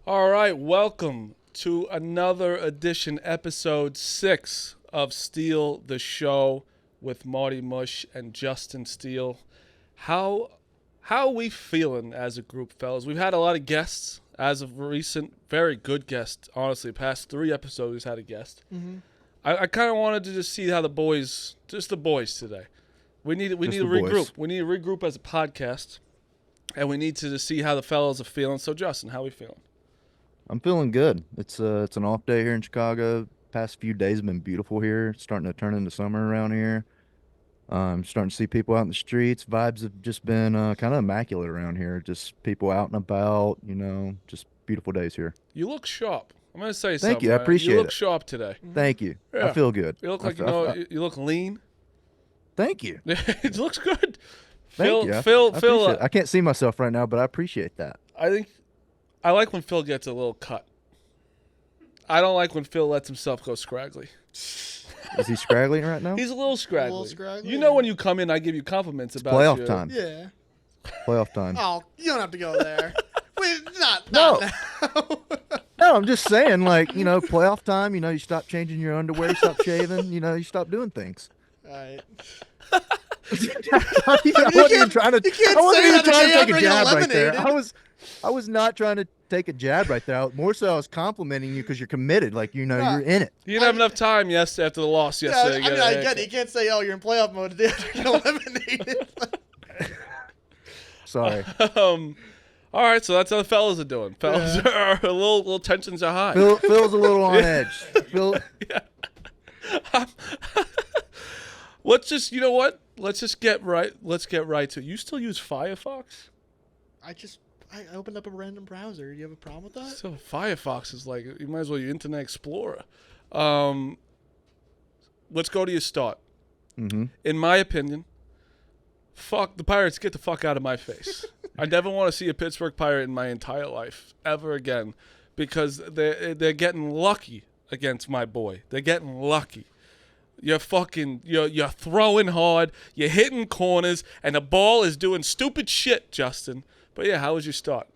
All right, welcome to another edition, episode 6 of Steele, the show with Marty Mush and Justin Steele. How are we feeling as a group, fellas? We've had a lot of guests as of recent, very good guests, honestly. Past 3 episodes, we've had a guest. Mm-hmm. I kind of wanted to just see how the boys today. We need to regroup. Boys. We need to regroup as a podcast, and we need to just see how the fellas are feeling. So, Justin, how are we feeling? I'm feeling good. It's an off day here in Chicago. Past few days have been beautiful here. It's starting to turn into summer around here. Starting to see people out in the streets. Vibes have just been kind of immaculate around here. Just people out and about, just beautiful days here. You look sharp. I'm going to say something. Thank you. I right? appreciate You look it. sharp today. Thank you. Yeah. I feel good. You look I like, feel- you look lean. Thank you. It looks good. Thank you. I Phil, appreciate it. I can't see myself right now, but I appreciate that. I like when Phil gets a little cut. I don't like when Phil lets himself go scraggly. Is he scraggling right now? He's a little scraggly. A little scraggly, You know yeah. when you come in, I give you compliments about Playoff you. time. Yeah. Playoff time. Oh, you don't have to go there. Wait, not No. now. No, I'm just saying, playoff time, you stop changing your underwear, you stop shaving, you stop doing things. All right. I wasn't even trying to. you can't I wasn't say even that trying if to you take a ever jab get right there. eliminated. I was not trying to take a jab right there. More so, I was complimenting you because you're committed. You're in it. You didn't have enough time after the loss Yeah, yesterday. I mean, I get it. You can't say, oh, you're in playoff mode today after you get eliminated. Sorry, All right, so that's how the fellas are doing. Fellas are a little tensions are high. Phil's a little on edge. Phil, You know what? Let's get right to it. You still use Firefox? I opened up a random browser. You have a problem with that? So Firefox is like, you might as well use Internet Explorer. Let's go to your start. mm-hmm. In my opinion, fuck the Pirates, get the fuck out of my face. I never want to see a Pittsburgh Pirate in my entire life ever again, because they're getting lucky against my boy. They're getting lucky. You're throwing hard, you're hitting corners, and the ball is doing stupid shit, Justin. But yeah, how was your start?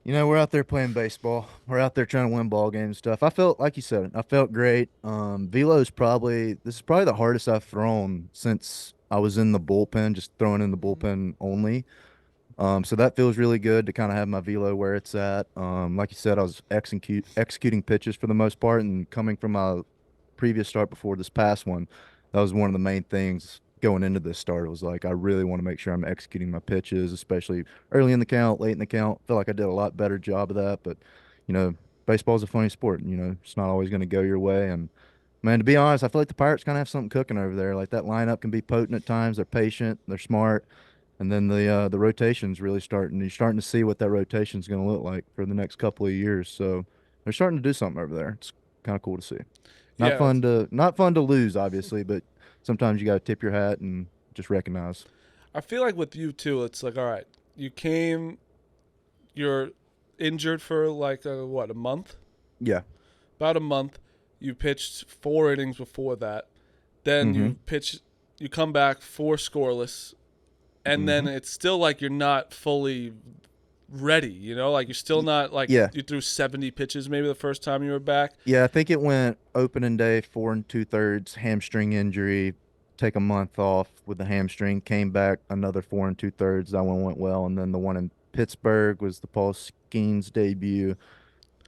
We're out there playing baseball. We're out there trying to win ball games and stuff. I felt, like you said, I felt great. This is probably the hardest I've thrown since I was in the bullpen, just throwing in the bullpen only. So that feels really good to kind of have my velo where it's at. Like you said, I was executing pitches for the most part, and coming from my previous start before this past one, that was one of the main things going into this start. It was like, I really want to make sure I'm executing my pitches, especially early in the count, late in the count. I feel like I did a lot better job of that, but baseball's a funny sport. It's not always going to go your way. And man, to be honest, I feel like the Pirates kind of have something cooking over there. Like, that lineup can be potent at times. They're patient, they're smart. And then the rotation's really starting. You're starting to see what that rotation's going to look like for the next couple of years. So they're starting to do something over there. It's kind of cool to see. Not fun to lose, obviously, but sometimes you got to tip your hat and just recognize. I feel like with you too, it's like, all right, you're injured for like a month? Yeah. About a month. You pitched 4 innings before that. Then you come back 4 scoreless, and then it's still like you're not fully ready, like you're still not like you threw 70 pitches maybe the first time you were back. Yeah, I think it went opening day 4 2/3, hamstring injury, take a month off with the hamstring, came back another 4 2/3. That one went well, and then the one in Pittsburgh was the Paul Skeens debut.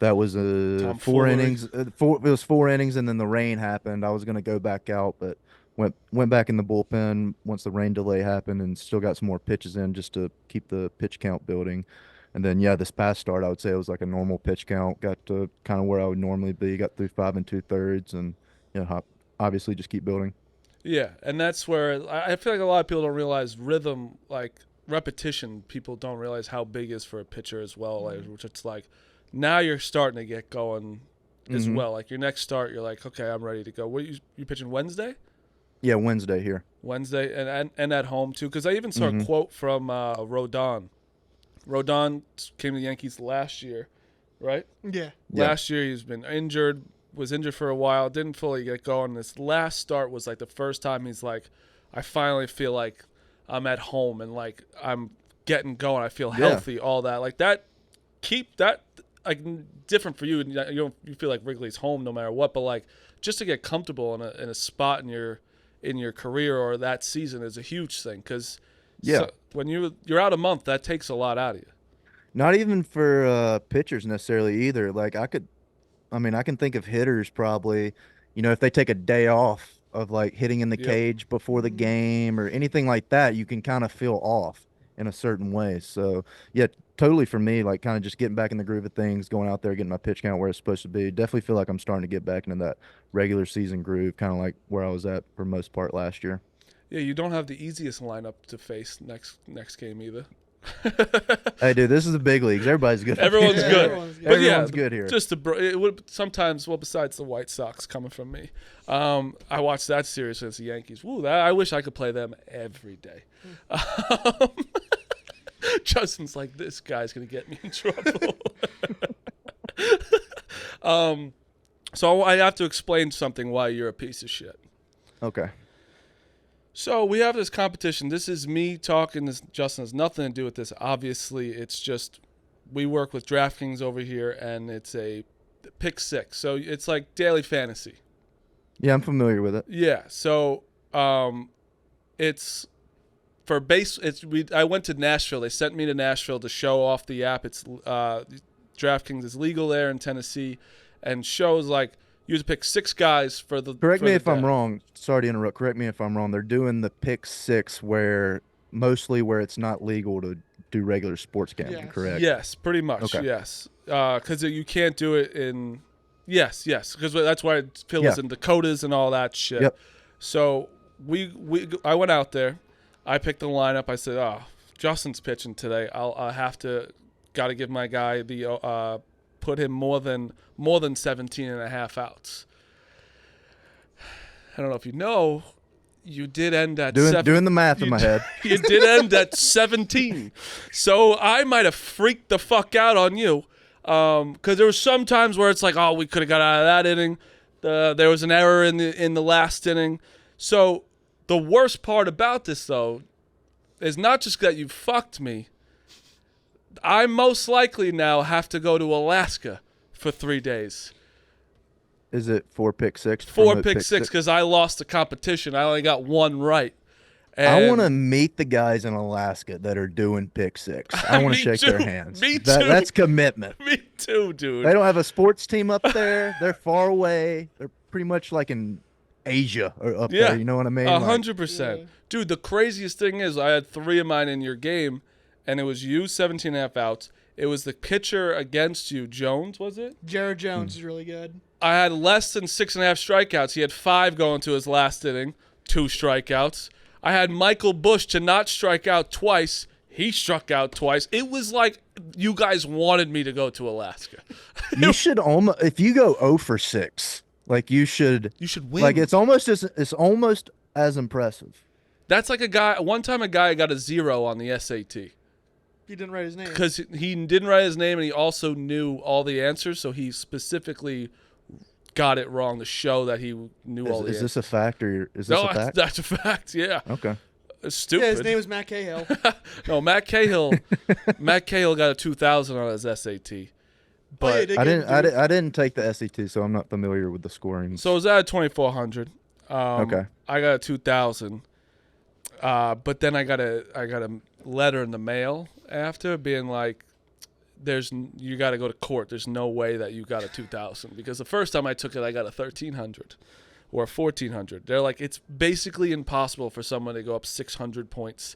That was 4 innings. It was 4 innings, and then the rain happened. I was going to go back out, but went back in the bullpen once the rain delay happened, and still got some more pitches in just to keep the pitch count building. And then, this past start, I would say it was like a normal pitch count. Got to kind of where I would normally be. Got through 5 2/3, and obviously just keep building. Yeah, and that's where I feel like a lot of people don't realize rhythm, like repetition. People don't realize how big is for a pitcher as well. Like, which it's like now you're starting to get going as well. Like your next start, you're like, okay, I'm ready to go. What you pitching Wednesday? Yeah, Wednesday here. Wednesday and at home too, because I even saw a quote from Rodon. Rodon came to the Yankees last year, right? Yeah. Last year he's been injured, was injured for a while, didn't fully get going. This last start was like the first time he's like, I finally feel like I'm at home and like I'm getting going. I feel healthy, all that. Like that like different for you. You feel like Wrigley's home no matter what, but like just to get comfortable in a spot in your career or that season is a huge thing because when you're out a month, that takes a lot out of you. Not even for pitchers necessarily either. Like I can think of hitters probably, if they take a day off of like hitting in the cage before the game or anything like that, you can kind of feel off in a certain way. So yeah, totally for me, like kind of just getting back in the groove of things, going out there, getting my pitch count where it's supposed to be. Definitely feel like I'm starting to get back into that regular season groove, kind of like where I was at for most part last year. Yeah, you don't have the easiest lineup to face next game either. Hey, dude, this is the big leagues. Everybody's good. Everyone's good. But everyone's good here. Just it would sometimes. Well, besides the White Sox coming from me, I watched that series against the Yankees. Woo! I wish I could play them every day. Justin's like, this guy's gonna get me in trouble. So I have to explain something why you're a piece of shit. Okay. So we have this competition. This is me talking. This Justin has nothing to do with this. Obviously, it's just we work with DraftKings over here, and it's a pick six. So it's like daily fantasy. Yeah, I'm familiar with it. Yeah. So it's for base. I went to Nashville. They sent me to Nashville to show off the app. It's DraftKings is legal there in Tennessee, and shows like. You have to pick 6 guys for the. Correct me if I'm wrong. Sorry to interrupt. Correct me if I'm wrong. They're doing the pick 6 mostly where it's not legal to do regular sports gambling. Yes. Correct. Yes, pretty much. Okay. Yes, because you can't do it in. Yes, because that's why Phil is in Dakotas and all that shit. Yep. So I went out there. I picked the lineup. I said, "Oh, Justin's pitching today. I'll have to got to give my guy the put him more than 17 and a half outs." I don't know if you know, you did end at doing the math in my head. You did end at 17. So I might have freaked the fuck out on you. Because there was some times where it's like, oh, we could have got out of that inning. There was an error in the last inning. So the worst part about this, though, is not just that you fucked me. I most likely now have to go to Alaska for 3 days. Is it 4 pick 6? 4 pick 6 because I lost the competition. I only got 1 right. And I want to meet the guys in Alaska that are doing pick 6. I want to shake their hands. Me too. That's commitment. Me too, dude. They don't have a sports team up there. They're far away. They're pretty much like in Asia or up there. You know what I mean? 100%. Dude, the craziest thing is I had 3 of mine in your game, and it was you 17 and a half outs. It was the pitcher against you, Jones, was it? Jared Jones is really good. I had less than 6.5 strikeouts. He had 5 going to his last inning, 2 strikeouts. I had Michael Bush to not strike out twice. He struck out twice. It was like you guys wanted me to go to Alaska. You should almost, if you go 0 for 6, like you should win. Like it's almost as impressive. That's like one time a guy got a 0 on the SAT. He didn't write his name. Because he didn't write his name, and he also knew all the answers, so he specifically got it wrong to show that he knew all the answers. Is this a fact, or is this a fact? That's a fact, yeah. Okay. It's stupid. Yeah, his name was Matt Cahill. No, Matt Cahill got a 2,000 on his SAT. But I didn't take the SAT, so I'm not familiar with the scoring. So it was at 2,400. Okay. I got a 2,000. But then I got a letter in the mail after being like, you got to go to court. There's no way that you got a 2,000 because the first time I took it, I got a 1,300 or 1,400. They're like, it's basically impossible for someone to go up 600 points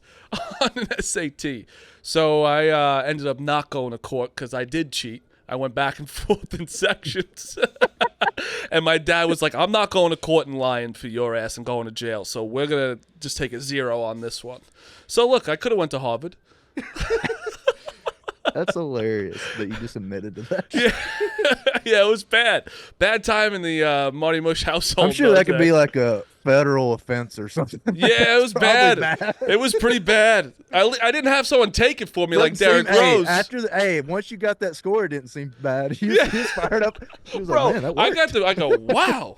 on an SAT. So I ended up not going to court because I did cheat. I went back and forth in sections. And my dad was like, I'm not going to court and lying for your ass and going to jail. So we're going to just take a 0 on this one. So look, I could have went to Harvard. That's hilarious that you just admitted to that. Yeah, it was bad. Bad time in the Marty Mush household. I'm sure that could be like a federal offense or something. Yeah, it was bad. It was pretty bad. I didn't have someone take it for me like Derek Rose. Once you got that score, it didn't seem bad. He was fired up. He was Bro, like, man, that worked. I go, wow.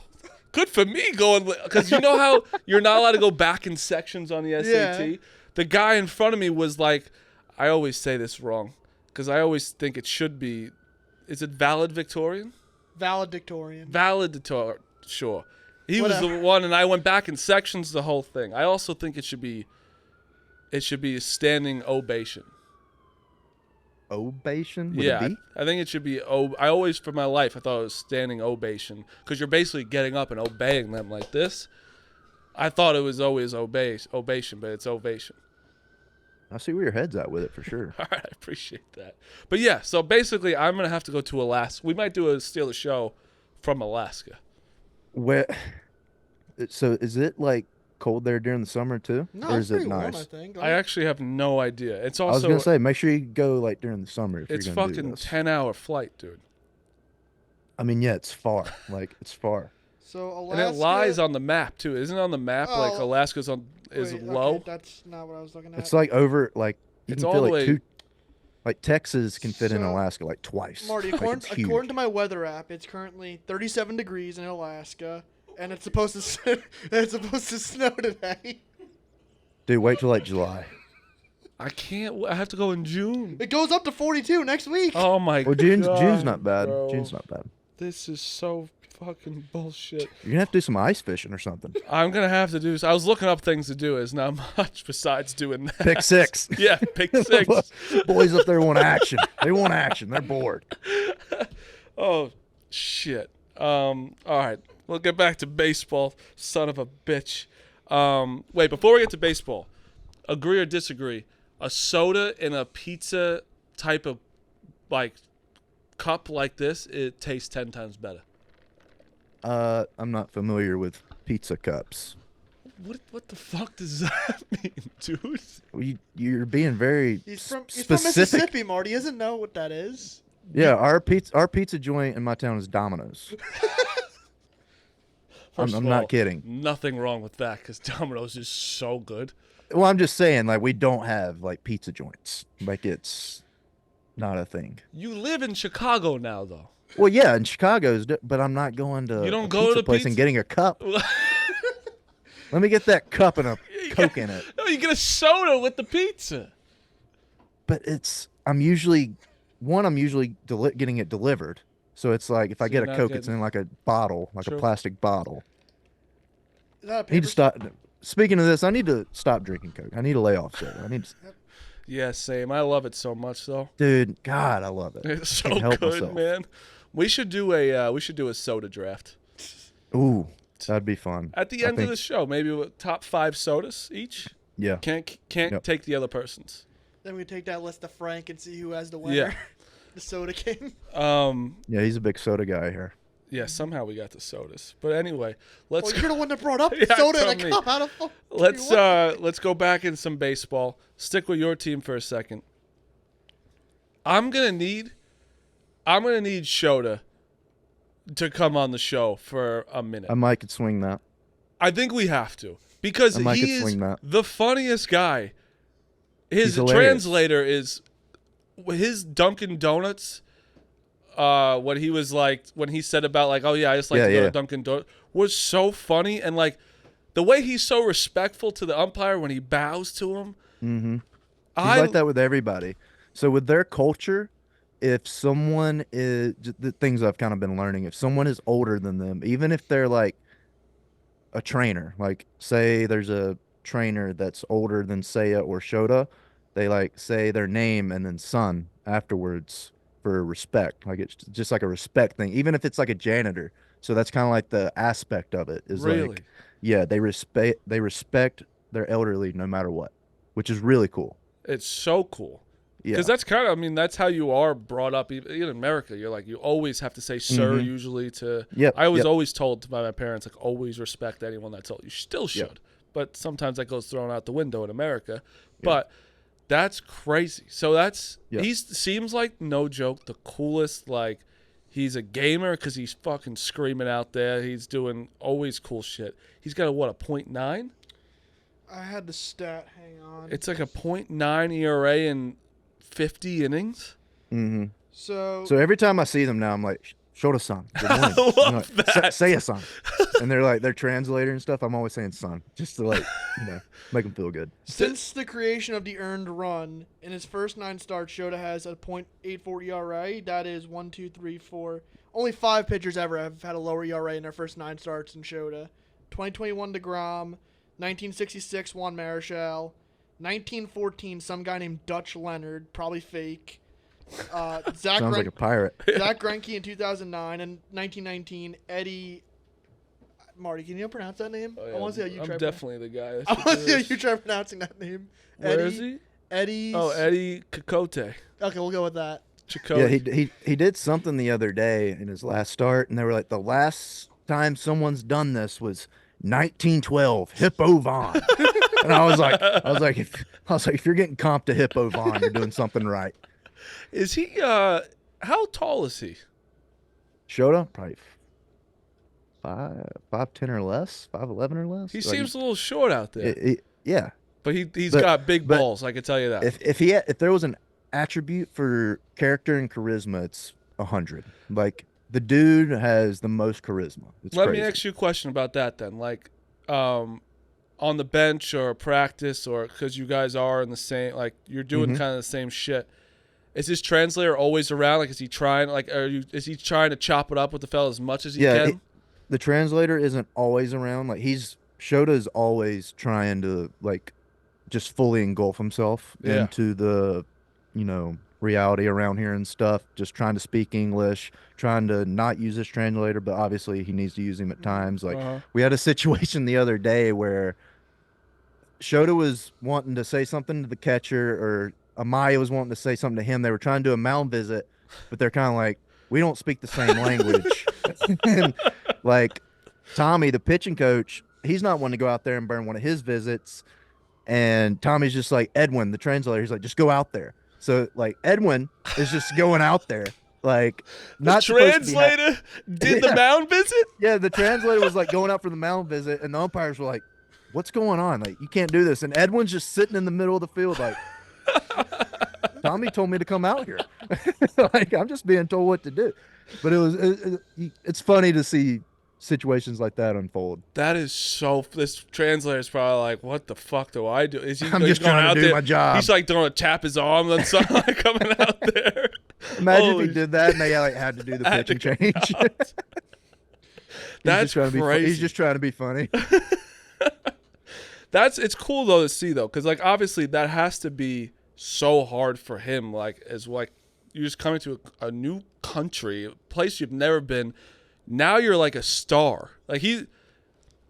Good for me going, because you know how you're not allowed to go back in sections on the SAT? Yeah. The guy in front of me was like, I always say this wrong, because I always think it should be Is it valedictorian? Valedictorian. Valedictorian. Sure. He was Whatever. the one, and I went back and sections the whole thing. I also think it should be a standing ovation. Ovation? With Yeah, a B? I think it should be. I always, for my life, I thought it was standing ovation because you're basically getting up and obeying them like this. I thought it was always ovation, but it's ovation. I see where your head's at with it for sure. All right, I appreciate that. But yeah, so basically, I'm gonna have to go to Alaska. We might do a Steele show from Alaska. Where? So is it like cold there during the summer too, No, or it's is it pretty warm, nice? I think. I actually have no idea. It's I was also gonna say, make sure you go like during the summer if it's you're gonna do fucking this. 10-hour flight, dude, I mean, yeah, it's far. Like it's far. So Alaska. and it lies on the map too. Isn't it on the map like Oh. Alaska's is Wait, low? Okay, that's not what I was looking at. It's like over like you It's can all feel the like way- two. Like Texas can fit in So, Alaska like twice. Marty, Like, according, it's huge. according to my weather app, it's currently 37 degrees in Alaska, and it's supposed to it's supposed to snow today. Dude, wait till like July. I can't. I have to go in June. It goes up to 42 next week. Oh my Well, god. June's not bad. bro. June's not bad. This is so fucking bullshit. You're gonna have to do some ice fishing or something. I'm gonna have to do. I was looking up things to do. There's not much besides doing that. Pick six. Yeah, pick six. Boys up there want action. They want action. They're bored. Oh shit. All right. We'll get back to baseball. Son of a bitch. Wait. Before we get to baseball, agree or disagree? A soda in a pizza type of like cup like this, it tastes 10 times better. I'm not familiar with pizza cups. What the fuck does that mean, dude? You're being very He's from specific. Mississippi, Marty. He doesn't know what that is. Yeah, our pizza joint in my town is Domino's. I'm First of not all, kidding. Nothing wrong with that because Domino's is so good. Well, I'm just saying, like, we don't have like pizza joints. Like, it's not a thing. You live in Chicago now, though. Well, yeah, in Chicago's, but I'm not going to You don't a go to pizza the place pizza- and getting a cup. Let me get that cup and a Coke in it. No, you get a soda with the pizza. But I'm usually getting it delivered. So it's like if I So get you're a not Coke, it's getting- in like a bottle, like True. a plastic bottle. Is that a I need paper to stop. Speaking of this, I need to stop drinking Coke. I need to lay off soda. I need to, Yeah, same. I love it so much, though. dude. God, I love it. It's so Can't help good, myself. man. We should do a soda draft Ooh, that'd be fun. at the I end of think- the show. Maybe with top 5 sodas each. Yeah. Can't Yep. take the other person's. Then we take that list to Frank and see who has the winner. Yeah. The Soda King. Yeah, he's a big soda guy here. Yeah. Somehow we got the sodas, but anyway, let's Well, you're the one that brought up Yeah, soda in from a me. cup. How the fuck? let's go back in some baseball. Stick with your team for a second. I'm gonna need Shota to come on the show for a minute. I might could swing that. I think we have to because I might he could is swing that. the funniest guy. His He's hilarious. translator is his Dunkin' Donuts. When he said about like, oh yeah, I just like Yeah, to go yeah. to Dunkin' Donuts was so funny, and like the way he's so respectful to the umpire when he bows to him. Mm-hmm. He's I like that with everybody. So with their culture, if someone is the things I've kind of been learning, if someone is older than them, even if they're like a trainer, like say there's a trainer that's older than Saya or Shota, they like say their name and then son afterwards for respect. Like it's just like a respect thing, even if it's like a janitor. So that's kind of like the aspect of it is really. like, yeah, they respect their elderly no matter what, which is really cool. It's so cool. Yeah. Because that's kind of, I mean, that's how you are brought up. Even in America, you're like, you always have to say sir, Mhm. usually to. Yep, I was yep. always told by my parents, like, always respect anyone that's old. You still should. Yep. But sometimes that goes thrown out the window in America. But that's crazy. So that's, Yep. he seems like, no joke, the coolest, like, he's a gamer because he's fucking screaming out there. He's doing always cool shit. He's got a, what, a .9? I had the stat. Hang on. It's like a .9 ERA in 50 innings. Mm-hmm. So So every time I see them now, I'm like, Shota-san. Good morning. I love I'm like, that. Say a son. And they're like, their translator and stuff. I'm always saying son, just to like, make them feel good. Since the creation of the earned run, in his first 9 starts, Shota has a .84 ERA. That is 1, 2, 3, 4. Only 5 pitchers ever have had a lower ERA in their first 9 starts in Shota. 2021 DeGrom, 1966 Juan Marichal, 1914 some guy named Dutch Leonard, probably fake. Sounds like a pirate. Zach Greinke in 2009, and 1919 Eddie. Marty, can you pronounce that name? Oh, yeah. I want to see how you I'm try. definitely the guy. I want to see how you try pronouncing that name. Where is he? Eddie. Oh, Eddie Kokote. Okay, we'll go with that. Chakotay. Yeah, he did something the other day in his last start, and they were like, the last time someone's done this was 1912, Hippo Vaughn. And I was like, if you're getting comped to Hippo Vaughn, you're doing something right. Is he? How tall is he? Shota, probably 5'10" or less, 5'11" or less. He Like, seems a little short out there, yeah. but he's but- got big but balls. I can tell you that. If there was an attribute for character and charisma, it's 100. Like, the dude has the most charisma. It's Let crazy. me ask you a question about that then. Like, on the bench or practice, or because you guys are in the same, like you're doing Mhm. kind of the same shit. Is his translator always around? Like, is he trying? Like, is he trying to chop it up with the fella as much as he can? The translator isn't always around. Like, Shota's always trying to like just fully engulf himself Yeah. into the, reality around here and stuff. Just trying to speak English, trying to not use his translator, but obviously he needs to use him at times. Like, Uh-huh. we had a situation the other day where Shota was wanting to say something to the catcher, or Amaya was wanting to say something to him. They were trying to do a mound visit, but they're kind of like, we don't speak the same language. And like Tommy, the pitching coach, he's not wanting to go out there and burn one of his visits. And Tommy's just like, Edwin, the translator, he's like, just go out there. So like Edwin is just going out there. Like, The not supposed to be translator did the Yeah. mound visit. Yeah, the translator was like going out for the mound visit, and the umpires were like, what's going on? Like, you can't do this. And Edwin's just sitting in the middle of the field like, Tommy told me to come out here. Like, I'm just being told what to do. But it's funny to see situations like that unfold. That is so. This translator's probably like, "What the fuck do I do?" Is he? I'm he's just going trying to out do there, my job. He's like throwing a tap his arm, then something like coming out there. Imagine Holy if he did that and they like had to do the Had to pitching come change. out. That's He's crazy. just trying to be funny. It's cool though to see though, because like obviously that has to be so hard for him. Like, as like you're just coming to a new country, a place you've never been. Now you're like a star. Like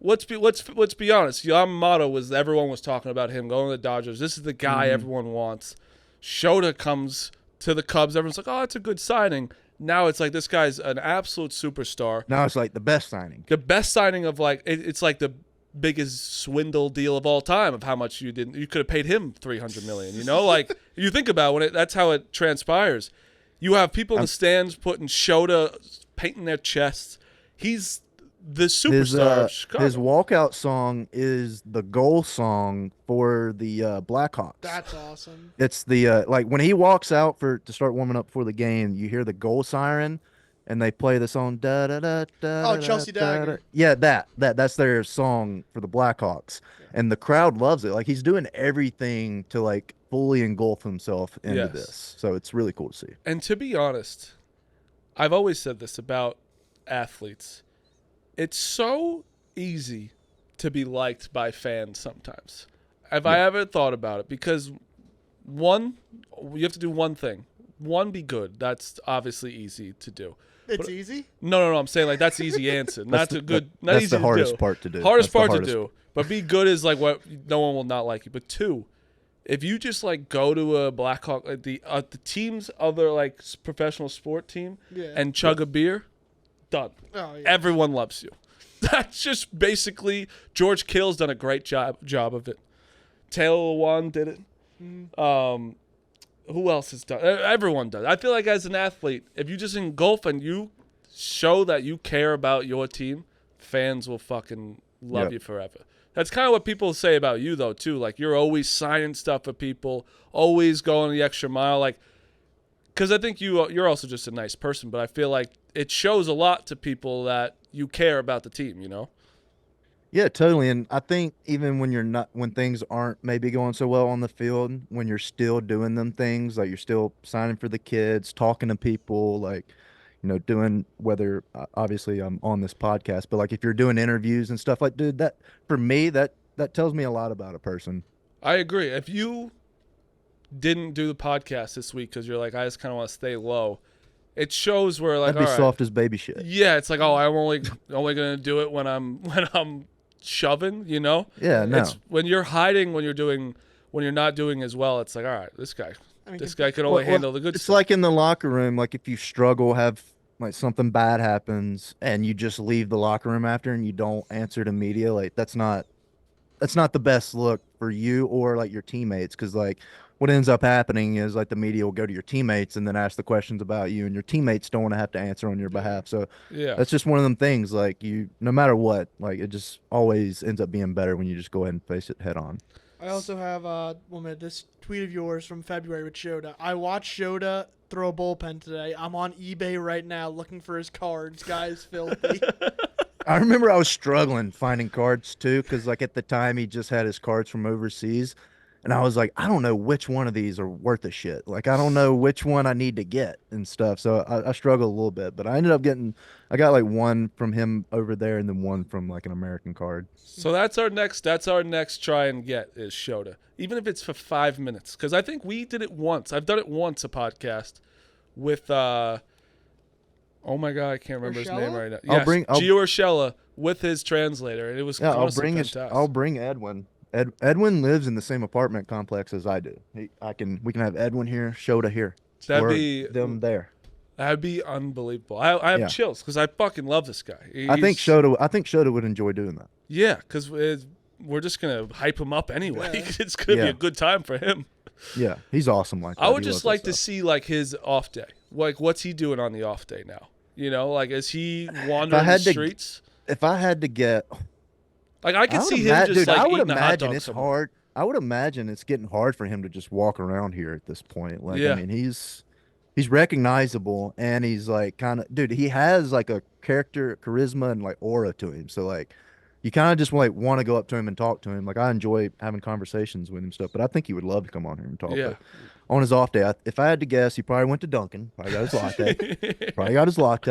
let's be honest. Yamamoto everyone was talking about him going to the Dodgers. This is the guy everyone wants. Shota comes to the Cubs. Everyone's like, oh, it's a good signing. Now it's like this guy's an absolute superstar. Now it's like the best signing. The best signing of like it's like the biggest swindle deal of all time of how much you could have paid him $300 million. Like you think about that's how it transpires. You have people in the stands putting Shota, painting their chests. He's the superstar of Chicago. His walkout song is the goal song for the Blackhawks. That's awesome. It's the like when he walks out to start warming up for the game, you hear the goal siren, and they play the song da da da da. Oh, Chelsea Dagger. Yeah, that's their song for the Blackhawks, and the crowd loves it. Like, he's doing everything to like fully engulf himself into Yes. this, so it's really cool to see. And to be honest, I've always said this about athletes. It's so easy to be liked by fans sometimes. Have I ever thought about it? Because one, you have to do one thing. One, be good. That's obviously easy to do. It's easy. No. I'm saying like that's the easy answer. Not the- too good. that- Not that's easy the hardest to do. part to do. Hardest That's the part hardest- to do. But be good is like what no one will not like you. But two, if you just like go to a Blackhawk, like the team's other like professional sport team, Yeah. and chug a beer, done. Oh, yeah. Everyone loves you. That's just basically George Kill's done a great job of it. Taylor Lewan did it. Who else has done? Everyone does. I feel like as an athlete, if you just engulf and you show that you care about your team, fans will fucking love Yep. you forever. That's kind of what people say about you though too. Like, you're always signing stuff for people, always going the extra mile. Like, because I think you're also just a nice person, but I feel like it shows a lot to people that you care about the team, you know? Yeah, totally. And I think even when things aren't maybe going so well on the field, when you're still doing them things, like you're still signing for the kids, talking to people, like, doing whether obviously I'm on this podcast, but like if you're doing interviews and stuff like, dude, that for me, that tells me a lot about a person. I agree. If you didn't do the podcast this week because you're like, I just kind of want to stay low, it shows where like, That'd be all right, soft as baby shit. yeah, it's like, oh, I'm only gonna do it when I'm shoving, you know? Yeah, no. It's when you're hiding, when you're not doing as well. It's like, all right, this guy can only handle the good It's stuff. like in the locker room, like if you struggle, have like something bad happens, and you just leave the locker room after, and you don't answer to media, like that's not the best look for you or like your teammates, because like what ends up happening is like the media will go to your teammates and then ask the questions about you, and your teammates don't want to have to answer on your behalf. So Yeah. that's just one of them things. Like no matter what, like it just always ends up being better when you just go ahead and face it head on. I also have 1 minute. This tweet of yours from February with Shota. I watched Shota throw a bullpen today. I'm on eBay right now looking for his cards. Guy's filthy. I remember I was struggling finding cards too, because like at the time he just had his cards from overseas, and I was like, I don't know which one of these are worth a shit. Like I don't know which one I need to get and stuff. So I struggled a little bit, but I ended up I got like one from him over there, and then one from like an American card. So that's our next try and get is Shota, even if it's for 5 minutes, because I think we did it once. I've done it once, a podcast with oh my god, I can't remember his name right now. Yes, Gio Urshela with his translator, and it was honestly fantastic. I'll bring Edwin. Edwin lives in the same apartment complex as I do. We can have Edwin here, Shota here. That'd be them there. That'd be unbelievable. I have chills because I fucking love this guy. I think Shota would enjoy doing that. Yeah, because we're just gonna hype him up anyway. Yeah. It's gonna be a good time for him. Yeah, he's awesome like that. I would just like to see like his off day. Like, what's he doing on the off day now? You know, like is he wandering the streets? If I had to get, like I could see him just like I would eating a hot imagine dog it's somewhere. hard. I would imagine it's getting hard for him to just walk around here at this point. Like, Yeah. I mean, he's recognizable, and he's like kind of, dude, he has like a character, charisma, and like aura to him. So like, you kind of just like want to go up to him and talk to him. Like I enjoy having conversations with him and stuff, but I think he would love to come on here and talk. Yeah. But on his off day, if I had to guess, he probably went to Dunkin', probably got his latte,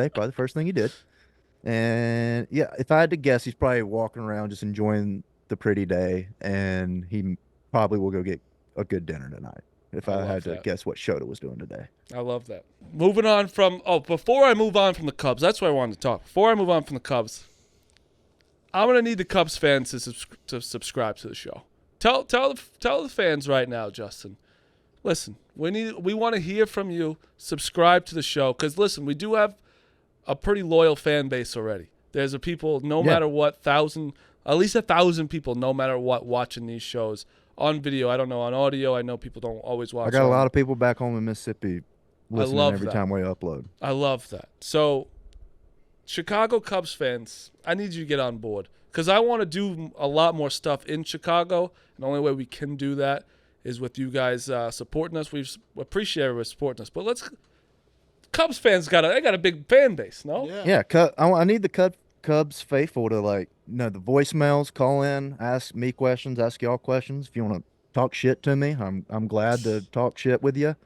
probably the first thing he did. And yeah, if I had to guess, he's probably walking around just enjoying the pretty day, and he probably will go get a good dinner tonight. If I had to guess what Shota was doing today. I love that. Moving on from before I move on from the Cubs, that's what I wanted to talk. Before I move on from the Cubs, I'm gonna need the Cubs fans to subscribe to the show. Tell the fans right now, Justin. Listen, we want to hear from you. Subscribe to the show, because listen, we do have a pretty loyal fan base already. There's a people, no matter what, at least 1,000 people, no matter what, watching these shows on video. I don't know on audio. I know people don't always watch. I got a lot of people back home in Mississippi listening every time we upload. I love that. So, Chicago Cubs fans, I need you to get on board, because I want to do a lot more stuff in Chicago. And the only way we can do that is with you guys supporting us. We appreciate everybody supporting us. But Cubs fans got a big fan base, no? Yeah. I need the Cubs faithful to the voicemails, call in, ask me questions, ask y'all questions. If you want to talk shit to me, I'm glad to talk shit with you.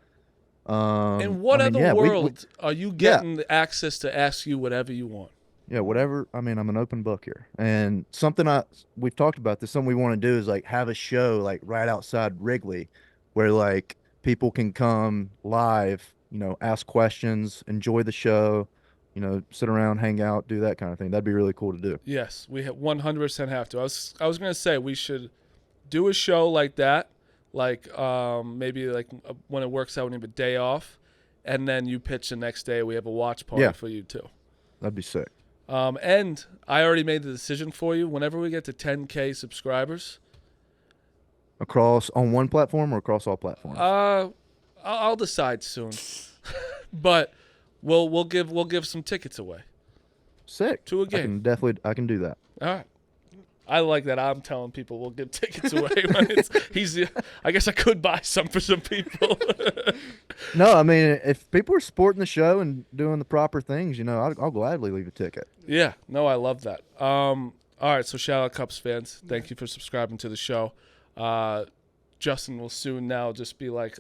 In what other world are you getting the access to ask you whatever you want? Yeah, whatever. I mean, I'm an open book here. And something we've talked about this, something we want to do is have a show right outside Wrigley where people can come live, ask questions, enjoy the show, sit around, hang out, do that kind of thing. That'd be really cool to do. Yes, we 100% have to. I was going to say we should do a show like that, maybe when it works out, when you have a day off, and then you pitch the next day. We have a watch party for you too. That'd be sick. And I already made the decision for you. Whenever we get to 10K subscribers, across on one platform or across all platforms? I'll decide soon, but we'll give some tickets away. Sick. To a game. I can do that. All right. I like that I'm telling people we'll give tickets away when he's. I guess I could buy some for some people. No, I mean, if people are supporting the show and doing the proper things, I'll gladly leave a ticket. Yeah, no, I love that. All right, so shout out Cubs fans. Thank you for subscribing to the show. Justin will soon now just be like,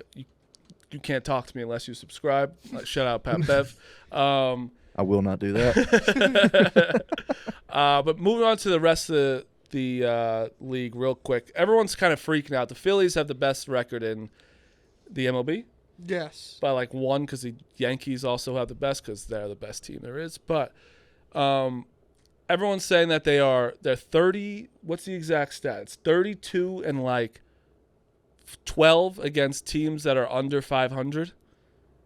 you can't talk to me unless you subscribe. Shout out Pat Bev. I will not do that. But moving on to the rest of the league real quick. Everyone's kind of freaking out. The Phillies have the best record in the MLB. Yes. By like 1 because the Yankees also have the best because they're the best team there is. But everyone's saying that they're 30. What's the exact stat? It's 32 and like 12 against teams that are under 500.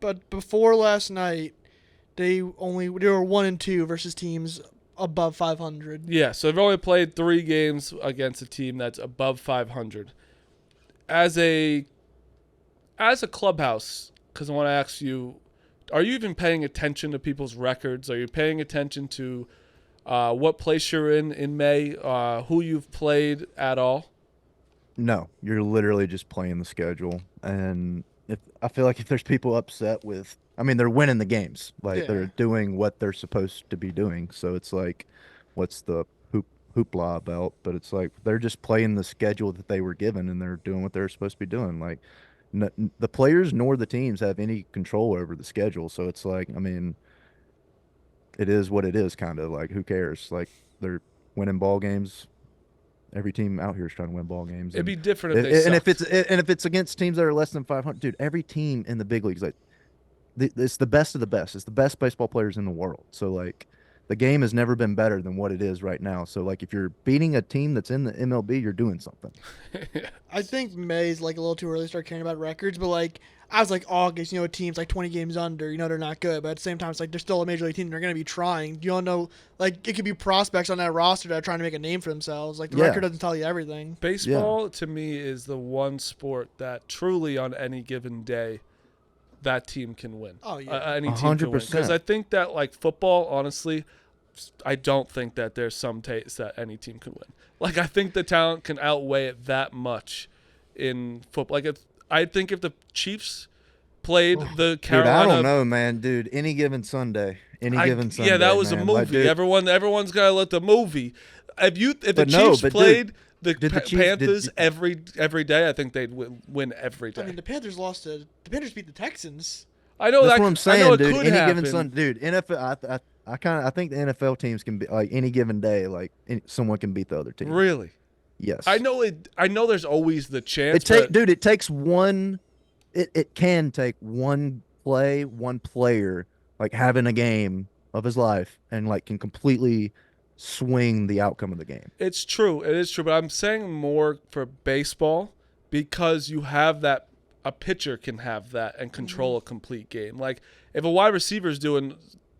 But before last night, they were 1-2 versus teams above 500. Yeah, so they've only played 3 games against a team that's above 500. As a clubhouse, because I want to ask you, are you even paying attention to people's records? Are you paying attention to what place you're in May, who you've played at all? No, you're literally just playing the schedule. And I feel like if there's people upset with, I mean, they're winning the games. Like, they're doing what they're supposed to be doing. So it's like, what's the hoopla about? But it's like, they're just playing the schedule that they were given, and they're doing what they're supposed to be doing. Like, the players nor the teams have any control over the schedule. So it's like, I mean, it is what it is, kind of. Like, who cares? Like, they're winning ball games. Every team out here is trying to win ball games. It'd be different if they sucked. And if it's against teams that are less than 500, dude, every team in the big leagues, like, it's the best of the best. It's the best baseball players in the world. So, like, the game has never been better than what it is right now. So, like, if you're beating a team that's in the MLB, you're doing something. I think May's like a little too early to start caring about records, but like I was like August, a team's like 20 games under, they're not good, but at the same time, it's like they're still a major league team. They're going to be trying. You don't know, like it could be prospects on that roster that are trying to make a name for themselves. Like the record doesn't tell you everything. Baseball to me is the one sport that truly on any given day, that team can win. Oh yeah, any team can win. Because I think that like football, honestly, I don't think that there's some taste that any team can win. Like, I think the talent can outweigh it that much in football. Like, I think if the Chiefs played the Carolina... Dude, I don't know, man. Dude, any given Sunday. Yeah, that was man. a movie. Like, dude, everyone's got to let the movie... If the Chiefs played the Panthers every day, I think they'd win every day. I mean, the Panthers beat the Texans. I know that's what I'm saying, I know dude. Could any happen. given Sunday, dude. NFL, I think the NFL teams can be like any given day, like someone can beat the other team. Really? Yes. I know. There's always the chance. It takes one. It can take one player like having a game of his life and like can completely swing the outcome of the game. It's true. It is true. But I'm saying more for baseball because you have that. A pitcher can have that and control a complete game. Like, if a wide receiver is doing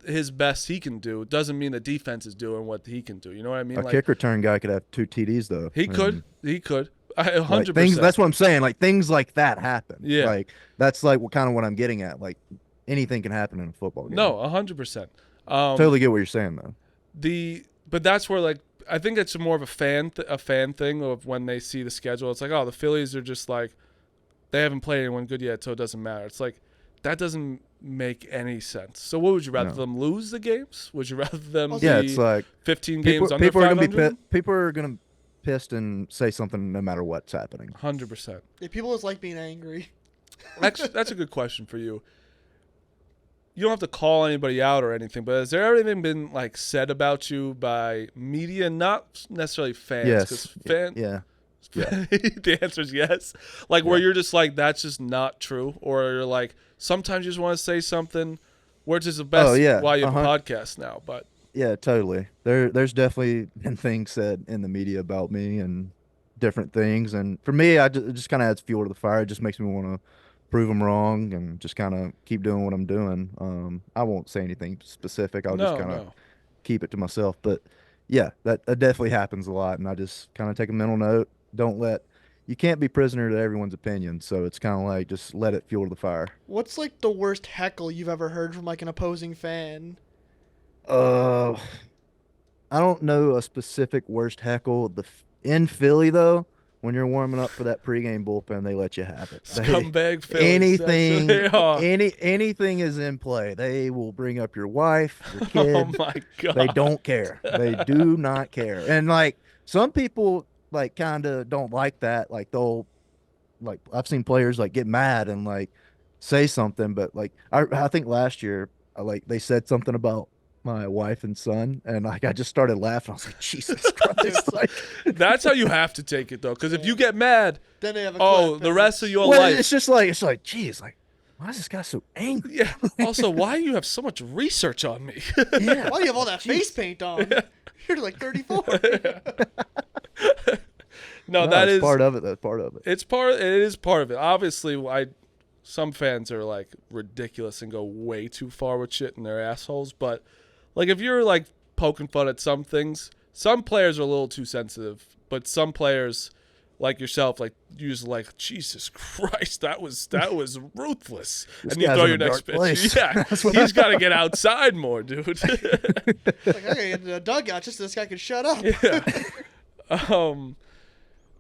his best he can do, it doesn't mean the defense is doing what he can do. You know what I mean? A kick return guy could have 2 TDs, though. He could. 100%. Like that's what I'm saying. Like, things like that happen. Yeah. Like, that's like what I'm getting at. Like, anything can happen in a football game. No, 100%. Totally get what you're saying, though. But that's where, like, I think it's more of a fan thing of when they see the schedule. It's like, oh, the Phillies are just like, they haven't played anyone good yet, so it doesn't matter. It's like, that doesn't make any sense. So what would you rather them lose the games? Would you rather them it's like 15 games under 500? People are going to be pissed and say something no matter what's happening. 100%. Yeah, people just like being angry. That's a good question for you. You don't have to call anybody out or anything, but has there ever even been like said about you by media, not necessarily fans? Yes. Yeah. The answer is yes. Like, where you're just like, that's just not true. Or you're like, sometimes you just want to say something, which is the best why you have a podcast now. But yeah, totally. There's definitely been things said in the media about me and different things. And for me, it just kind of adds fuel to the fire. It just makes me want to prove them wrong and just kind of keep doing what I'm doing. I won't say anything specific. I'll just kind of keep it to myself. But yeah, that definitely happens a lot. And I just kind of take a mental note. You can't be prisoner to everyone's opinion, so it's kind of like just let it fuel the fire. What's like the worst heckle you've ever heard from like an opposing fan? I I don't know a specific worst heckle. In Philly though, when you're warming up for that pregame bullpen, they let you have it. Scumbag Phillies. That's who Anything, they are. anything is in play. They will bring up your wife, your Oh kid. my god. They don't care. They do not care. And like some people like kind of don't like that. Like they'll like I've seen players like get mad and like say something, but like I think last year like they said something about my wife and son, and like I just started laughing. I was like, Jesus Christ! Like, That's how you have to take it though, because if you get mad, Then they have a oh, clip the and rest of your well, life. it's like, geez, like why is this guy so angry? Yeah. Also, why do you have so much research on me? Yeah, Why do you have all that face paint on? You're like 34. No, no, that it's is part of it. That's part of it. It's part. It is part of it. Obviously, some fans are like ridiculous and go way too far with shit and they're assholes. But like if you're like poking fun at some things, some players are a little too sensitive. But some players, like yourself, like you just like Jesus Christ, that was ruthless. This And you guy's throw in your a next dark pitch. place. Yeah, he's got to get outside more, dude. Like, I gotta get in the dugout just so this guy can shut up. Yeah.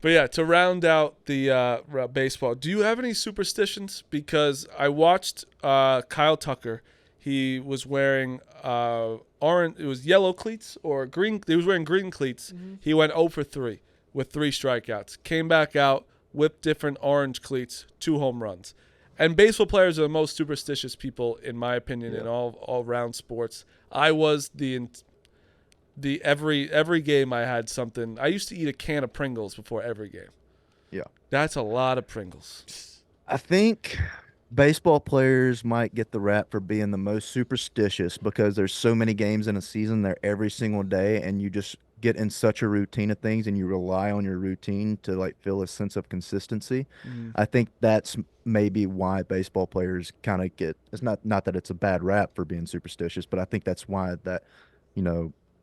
But yeah, to round out the baseball, do you have any superstitions? Because I watched Kyle Tucker. He was wearing orange. It was yellow cleats or green. He was wearing green cleats. Mm-hmm. He went 0 for 3 with 3 strikeouts. Came back out with different orange cleats, 2 home runs. And baseball players are the most superstitious people, in my opinion, in all round sports. I was every game I had something. I used to eat a can of Pringles before every game. Yeah. That's a lot of Pringles. I think baseball players might get the rap for being the most superstitious because there's so many games in a season there every single day, and you just get in such a routine of things and you rely on your routine to like feel a sense of consistency. I think that's maybe why baseball players kind of get, it's not that it's a bad rap for being superstitious, but I think that's why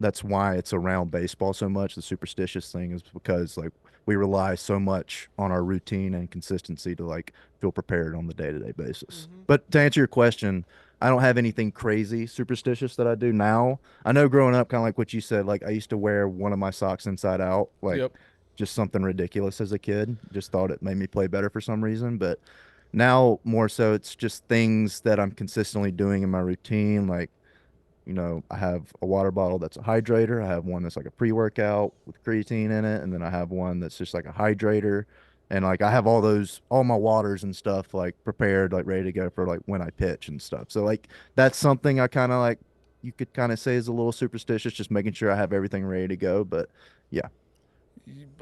that's why it's around baseball so much. The superstitious thing is because like we rely so much on our routine and consistency to like feel prepared on the day-to-day basis. Mm-hmm. But to answer your question, I don't have anything crazy superstitious that I do now. I know growing up, kind of like what you said, like I used to wear one of my socks inside out, like just something ridiculous as a kid. Just thought it made me play better for some reason. But now more so it's just things that I'm consistently doing in my routine, like I have a water bottle that's a hydrator. I have one that's like a pre-workout with creatine in it. And then I have one that's just like a hydrator. And like I have all my waters and stuff like prepared, like ready to go for like when I pitch and stuff. So like that's something I kind of like, you could kind of say is a little superstitious, just making sure I have everything ready to go. But yeah.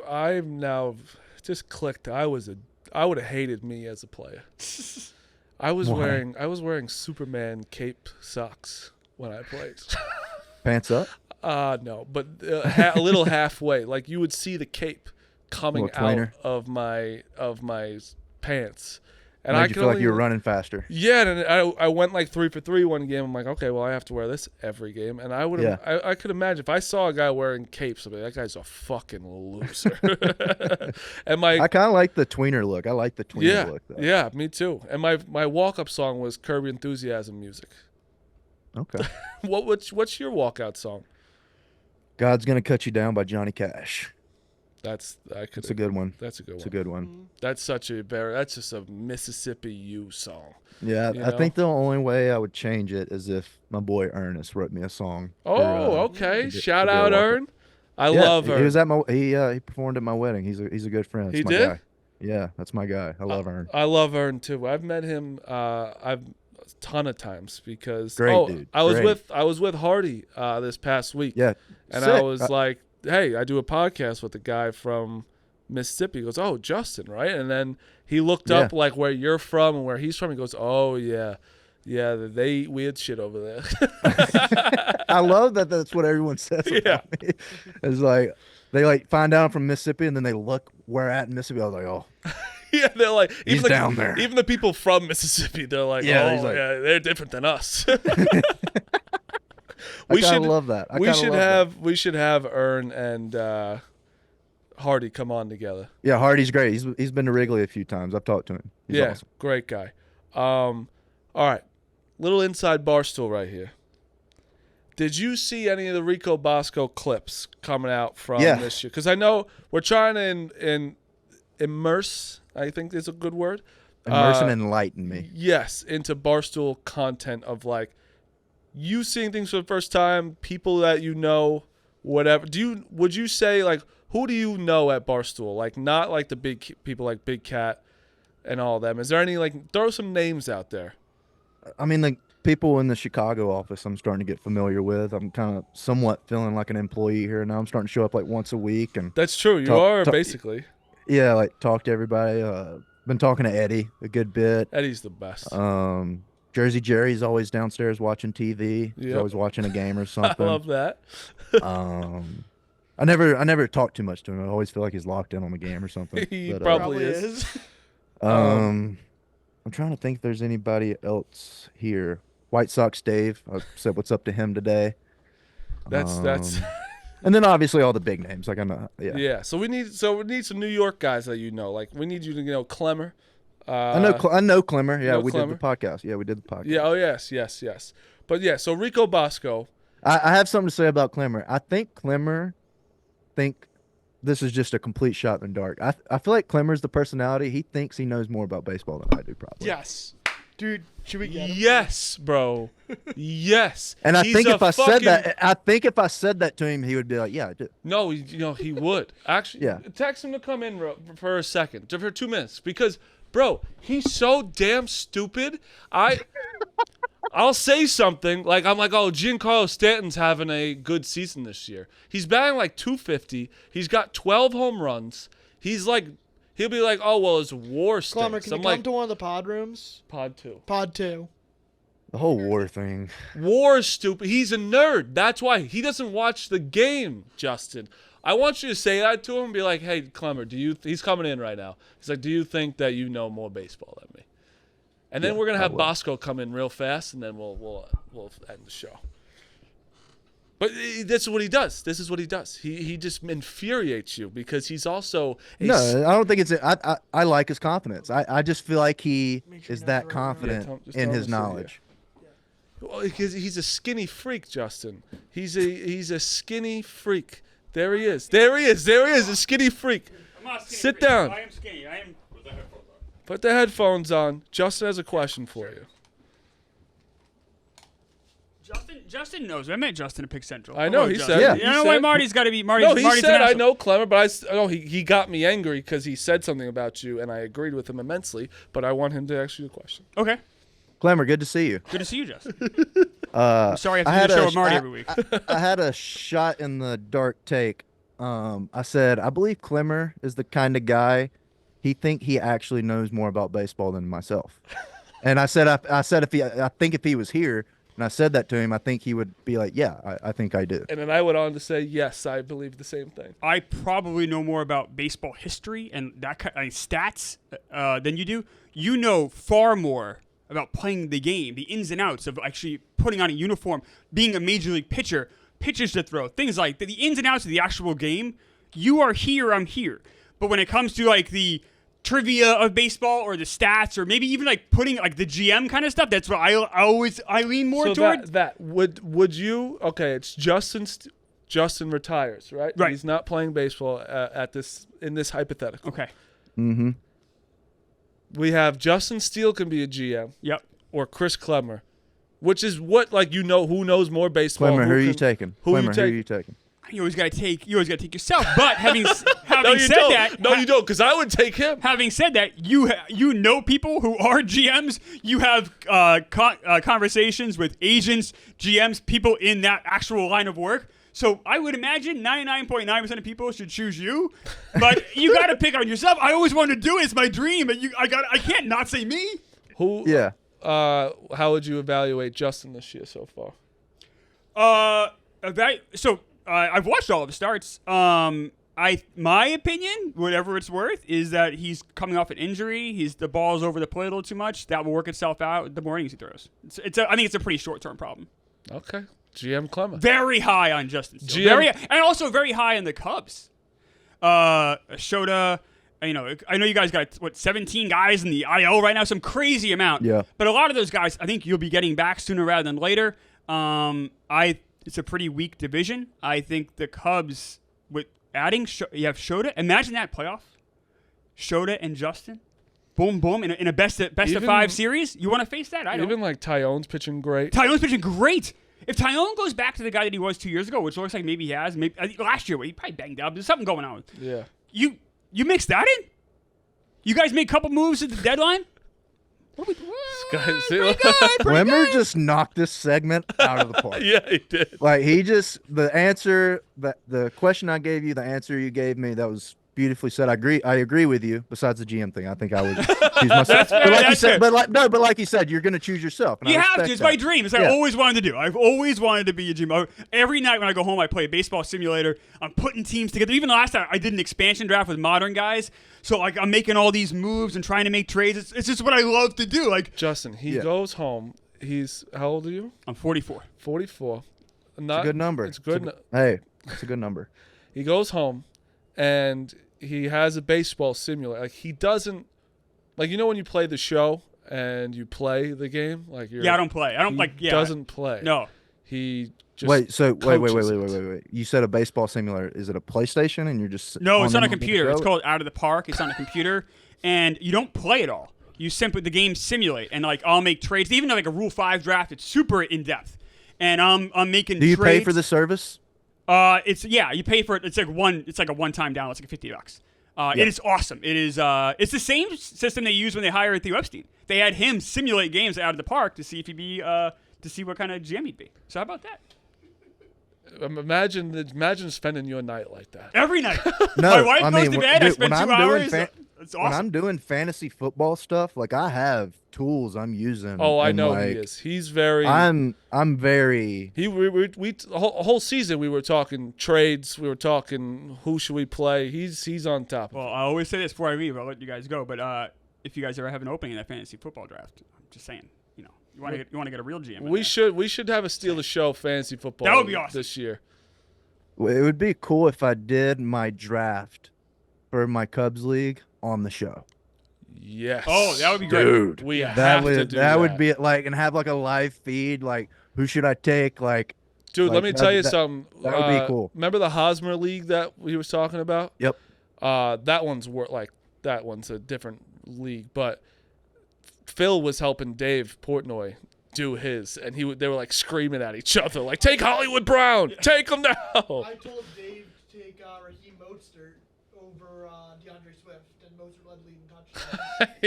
I've now just clicked. I would have hated me as a player. I was wearing Superman cape socks when I played. Pants up? No, but a little halfway. Like you would see the cape coming out of my pants, and I feel like you were running faster. Yeah, and I went like 3 for 3 one game. I'm like, okay, well I have to wear this every game, and I could imagine if I saw a guy wearing capes, I'd be like, that guy's a fucking loser. And I kind of like the tweener look. I like the tweener look. Though. Yeah, me too. And my walk up song was Curb Your Enthusiasm music. Okay. What's your walkout song? God's Gonna Cut You Down by Johnny Cash. That's a good one. That's a good one. It's a good one. That's just a Mississippi U song. Yeah, I think the only way I would change it is if my boy Ernest wrote me a song. Okay. Shout out Ern. I love Ern. He was at he performed at my wedding. He's a good friend. That's my guy. Yeah, that's my guy. I love Ern. I love Ern too. I've met him a ton of times because dude. I was with Hardy this past week. Yeah. And sick. I was like, hey, I do a podcast with a guy from Mississippi. He goes, oh, Justin, right? And then he looked up like where you're from and where he's from. He goes, oh yeah, we had shit over there. I love that. That's what everyone says about me. It's like they like find out I'm from Mississippi and then they look where at in Mississippi. I was like, oh. Yeah, they're like he's down there. Even the people from Mississippi, they're like, they're different than us. I kind of love that. We should have Ern and Hardy come on together. Yeah, Hardy's great. He's been to Wrigley a few times. I've talked to him. He's awesome. Great guy. All right, little inside Barstool right here. Did you see any of the Rico Bosco clips coming out from this year? Because I know we're trying to immerse, I think is a good word. Immerse and enlighten me. Yes, into Barstool content of like you seeing things for the first time, people that you know, whatever. Would you say like who do you know at Barstool? Like not like the big people like Big Cat and all of them. Is there any like throw some names out there? I mean, the people in the Chicago office I'm starting to get familiar with. I'm kind of somewhat feeling like an employee here now. I'm starting to show up like once a week. And that's true. You are basically. Yeah, like talk to everybody. Been talking to Eddie a good bit. Eddie's the best. Jersey Jerry's always downstairs watching TV. He's always watching a game or something. I love that. I never talk too much to him. I always feel like he's locked in on the game or something. He probably is. I'm trying to think if there's anybody else here. White Sox Dave. I said what's up to him today. That's and then obviously all the big names. Like I know. Yeah. So we need some New York guys that you know. Like we need you to know Clemmer. I know Clemmer. Yeah, we Clemmer. did the podcast. Yeah, we did the podcast. Yeah. Oh yes. But yeah. So Rico Bosco. I have something to say about Clemmer. I think Clemmer this is just a complete shot in the dark. I feel like Clemmer's the personality. He thinks he knows more about baseball than I do, probably. Yes. Dude, should we get him? Yes, bro. Yes. And I think if I said that to him, he would be like, "Yeah, I do." No, he would. Actually, text him to come in for a second, for 2 minutes, because, bro, he's so damn stupid. I'll say something like I'm like, oh, Giancarlo Stanton's having a good season this year. He's batting like 250. He's got 12 home runs. He'll be like, oh well, his WAR stinks. Clemmer, can you come to one of the pod rooms? Pod 2. The whole WAR thing. WAR is stupid. He's a nerd. That's why he doesn't watch the game, Justin. I want you to say that to him and be like, hey, Clemmer, he's coming in right now. He's like, do you think that you know more baseball than me? And then we're gonna have Bosco come in real fast, and then we'll end the show. But this is what he does. This is what he does. He just infuriates you because he's also no. I don't think it's. I like his confidence. I just feel like he is that confident in his knowledge. Well, because he's a skinny freak, Justin. He's a skinny freak. There he is. A skinny freak. I'm not skinny. Sit down. I am skinny. I am. Put the headphones on. Justin has a question for you. Justin knows. I met Justin at Pick Central. I know. He said. Yeah. You know why Marty's got to be Marty? No, he said I know Clemmer, but he got me angry because he said something about you, and I agreed with him immensely. But I want him to ask you a question. Okay. Clemmer, good to see you. Good to see you, Justin. I'm sorry I have to do a show with Marty every week. I had a shot in the dark take. I said I believe Clemmer is the kind of guy. He think he actually knows more about baseball than myself, and I said if he was here, and I said that to him, I think he would be like, yeah, I think I do. And then I went on to say, yes, I believe the same thing. I probably know more about baseball history and stats than you do. You know far more about playing the game, the ins and outs of actually putting on a uniform, being a major league pitcher, pitches to throw, things like the ins and outs of the actual game. You are here, I'm here. But when it comes to like the trivia of baseball or the stats or maybe even like putting like the GM kind of stuff, that's what I lean more toward. Would you? Okay, it's Justin retires, right? Right. He's not playing baseball in this hypothetical. Okay. Mm-hmm. We have Justin Steele can be a GM. Yep. Or Chris Clemmer, which is what who knows more baseball. Clemmer, who are you taking? Clemmer, who are you taking? You always got to take yourself. But having said that, no, you don't, because I would take him. Having said that, you know people who are GMs. You have conversations with agents, GMs, people in that actual line of work. So I would imagine 99.9% of people should choose you. But you got to pick on yourself. I always wanted to do it. It's my dream, and I can't not say me. Who? Yeah. How would you evaluate Justin this year so far? I've watched all of the starts. My opinion, whatever it's worth, is that he's coming off an injury. The ball's over the plate a little too much. That will work itself out the more innings he throws. I think it's a pretty short-term problem. Okay. GM Clemmer. Very high on Justin Steele. And also very high on the Cubs. Shota. I know you guys got 17 guys in the IL right now, some crazy amount. Yeah. But a lot of those guys, I think you'll be getting back sooner rather than later. it's a pretty weak division. I think the Cubs, with adding, you have Shota. Imagine that playoff. Shota and Justin. Boom, boom. In a best of 5 series. You want to face that? I don't. Even like Tyone's pitching great. Tyone's pitching great. If Tyone goes back to the guy that he was 2 years ago, which looks like maybe he has, last year he probably banged up. There's something going on. Yeah. You mix that in? You guys made a couple moves at the deadline? Pretty good. Wimmer just knocked this segment out of the park. Yeah, he did. Like the question I gave you, the answer you gave me, that was beautifully said. I agree with you. Besides the GM thing, I think I would choose myself. But like you said, you're going to choose yourself. And you I have to. respect It's that. my dream. It's what I always wanted to do. I've always wanted to be a GM. Every night when I go home, I play a baseball simulator. I'm putting teams together. Even last time, I did an expansion draft with modern guys. So like I'm making all these moves and trying to make trades. It's just what I love to do. Like Justin, he goes home. He's how old are you? I'm 44. 44. It's a good number. It's good. Hey, it's a good number. He goes home, and he has a baseball simulator. Like he doesn't, like when you play the show and you play the game. Like I don't play. I don't Doesn't play. No. He just Wait. coaches it. Wait. You said a baseball simulator. Is it a PlayStation? And you're just No, it's on a the computer. show? It's called Out of the Park. It's on a computer, and you don't play it all. You simply the game simulate, and like I'll make trades. Even though like a Rule 5 draft, it's super in depth, and I'm making. Do you trades. pay for the service? You pay for it. It's like a one-time download. It's like $50. It is awesome. It is. It's the same system they use when they hired Theo Epstein. They had him simulate games Out of the Park to see if he'd be to see what kind of GM he'd be. So how about that? Imagine spending your night like that. Every night. No, my wife goes to bed. I spend 2 hours. It's awesome. When I'm doing fantasy football stuff, like I have tools I'm using. Oh, I and, know like, he is. He's very. I'm very. We a whole season we were talking trades. We were talking who should we play. He's on top. Well, I always say this before I leave. I'll let you guys go. But if you guys ever have an opening in that fantasy football draft, I'm just saying. You want to get a real GM. We should have a Steal the Show fantasy football. That would be awesome this year. Well, it would be cool if I did my draft for my Cubs league on the show. Yes. Oh, that would be great. Dude, we have would to do that. would be like, and have like a live feed, like who should I take, like. Dude, let me tell you something. That would be cool. Remember the Hosmer league that he was talking about? Yep. That one's a different league, but Phil was helping Dave Portnoy do his, and they were like screaming at each other, like "Take Hollywood Brown, take him now." I told Dave to take Raheem Mostert over DeAndre Swift, and Mostert led the league in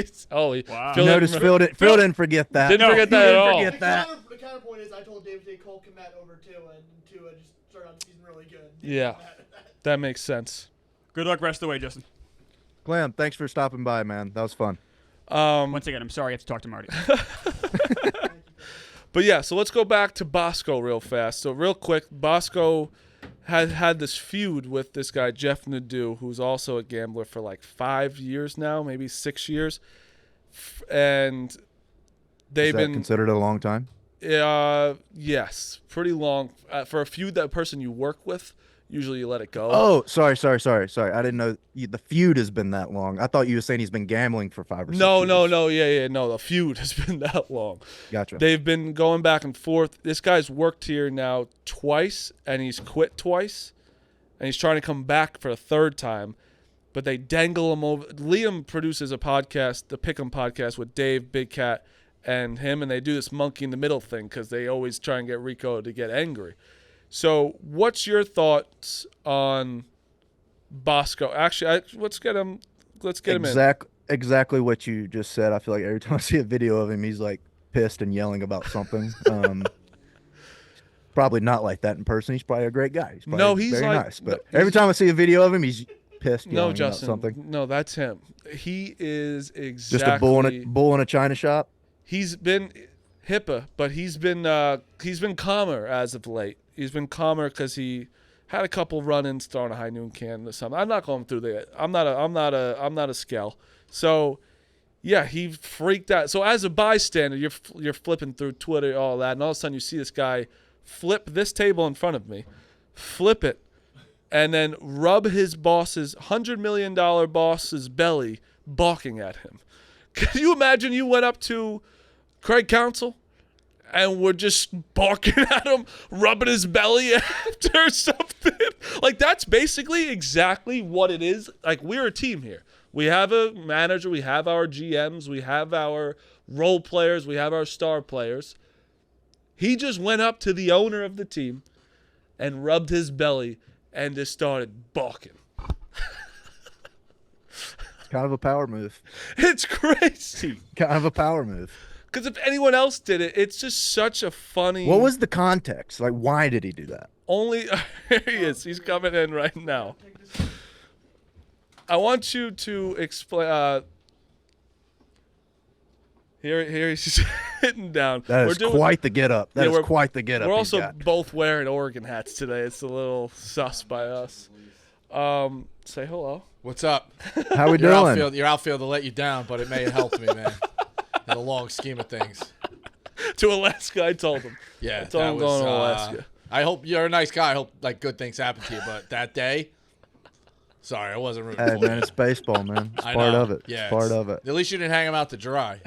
touchdowns. Wow. Phil Notice Phil didn't forget that. Didn't forget that at all. Forget that. The counterpoint is I told Dave to take Cole Kmet over Tua, and Tua just started out the season really good. Yeah, that makes sense. Good luck rest of the way, Justin. Clem, thanks for stopping by, man. That was fun. Once again, I'm sorry I have to talk to Marty. But yeah, so let's go back to Bosco real fast. So real quick, Bosco had this feud with this guy Jeff Nadeau, who's also a gambler for like 5 years now, maybe 6 years, and they've been considered a long time. Yes, pretty long for a feud that person you work with. Usually you let it go. Oh, sorry. I didn't know the feud has been that long. I thought you were saying he's been gambling for 5 or 6 years. No. Yeah. No, the feud has been that long. Gotcha. They've been going back and forth. This guy's worked here now twice, and he's quit twice, and he's trying to come back for a third time, but they dangle him over. Liam produces a podcast, the Pick'em podcast, with Dave, Big Cat, and him, and they do this monkey in the middle thing because they always try and get Rico to get angry. So, what's your thoughts on Bosco? Actually, let's get him in. Exactly what you just said. I feel like every time I see a video of him, he's like pissed and yelling about something. Probably not like that in person. He's probably a great guy. He's very nice. But every time I see a video of him, he's pissed. No, Justin. About something. No, that's him. He is exactly just a bull in a china shop. He's been HIPAA, but he's been calmer as of late. He's been calmer because he had a couple run-ins throwing a high noon can or something. I'm not going through that. I'm not a scale. So, yeah, he freaked out. So as a bystander, you're flipping through Twitter, all that, and all of a sudden you see this guy flip this table in front of me, flip it, and then rub his boss's $100 million boss's belly, balking at him. Can you imagine you went up to Craig Counsell and we're just barking at him, rubbing his belly after or something. Like, that's basically exactly what it is. Like, we're a team here. We have a manager, we have our GMs, we have our role players, we have our star players. He just went up to the owner of the team and rubbed his belly and just started barking. Kind of a power move. It's crazy. Kind of a power move. Because if anyone else did it, it's just such a funny... What was the context? Like, why did he do that? Only... Here he is. He's coming in right now. I want you to explain... Here he's sitting down. That is quite the get-up. That is quite the get-up. We're also both wearing Oregon hats today. It's a little sus by us. Say hello. What's up? How we doing? Your outfield will let you down, but it may have helped me, man. In the long scheme of things. To Alaska, I told him. Yeah, that's all I'm going to Alaska. I hope you're a nice guy. I hope like good things happen to you, but that day, sorry, I wasn't rooting for you. Hey, man, it's baseball, man. It's part of it. Yeah, it's part of it. At least you didn't hang him out to dry.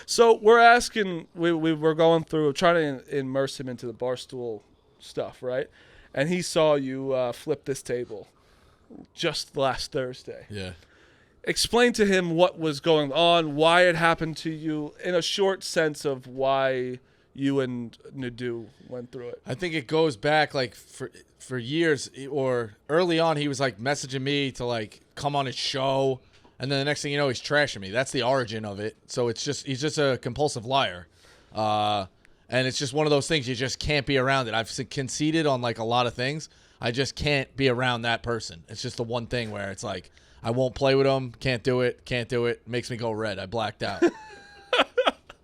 So we're asking, we're going through, trying to immerse him into the Barstool stuff, right? And he saw you flip this table just last Thursday. Yeah. Explain to him what was going on, why it happened to you, in a short sense of why you and Nadu went through it. I think it goes back like for years, or early on he was like messaging me to like come on his show, and then the next thing you know he's trashing me. That's the origin of it. So it's just he's just a compulsive liar. And it's just one of those things you just can't be around it. I've conceded on like a lot of things. I just can't be around that person. It's just the one thing where it's like I won't play with them. Can't do it. Makes me go red. I blacked out.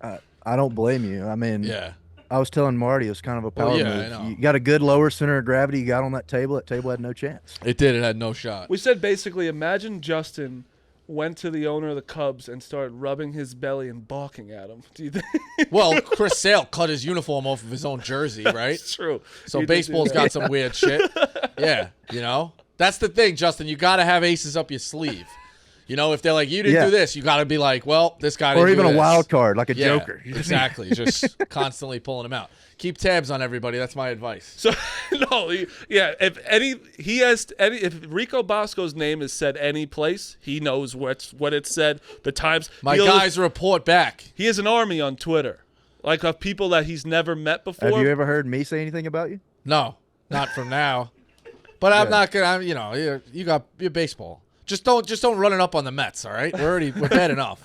I don't blame you. I mean, yeah. I was telling Marty it was kind of a power yeah, move. I know. You got a good lower center of gravity you got on that table. That table had no chance. It did. It had no shot. We said basically, imagine Justin went to the owner of the Cubs and started rubbing his belly and balking at him. Do you think? Well, Chris Sale cut his uniform off of his own jersey, right? It's true. So He did baseball's do that. got some weird shit. Yeah, you know? That's the thing, Justin. You got to have aces up your sleeve. You know, if they're like, you didn't do this, you got to be like, well, this guy didn't Or even do a this. wild card, like a Yeah, joker. Exactly. Just constantly pulling them out. Keep tabs on everybody. That's my advice. So no, if Rico Bosco's name is said any place, he knows what it's said, the times. My guys report back. He has an army on Twitter, like of people that he's never met before. Have you ever heard me say anything about you? No, not from now. But I'm not gonna. You know, you got your baseball. Just don't run it up on the Mets. All right, we're bad enough.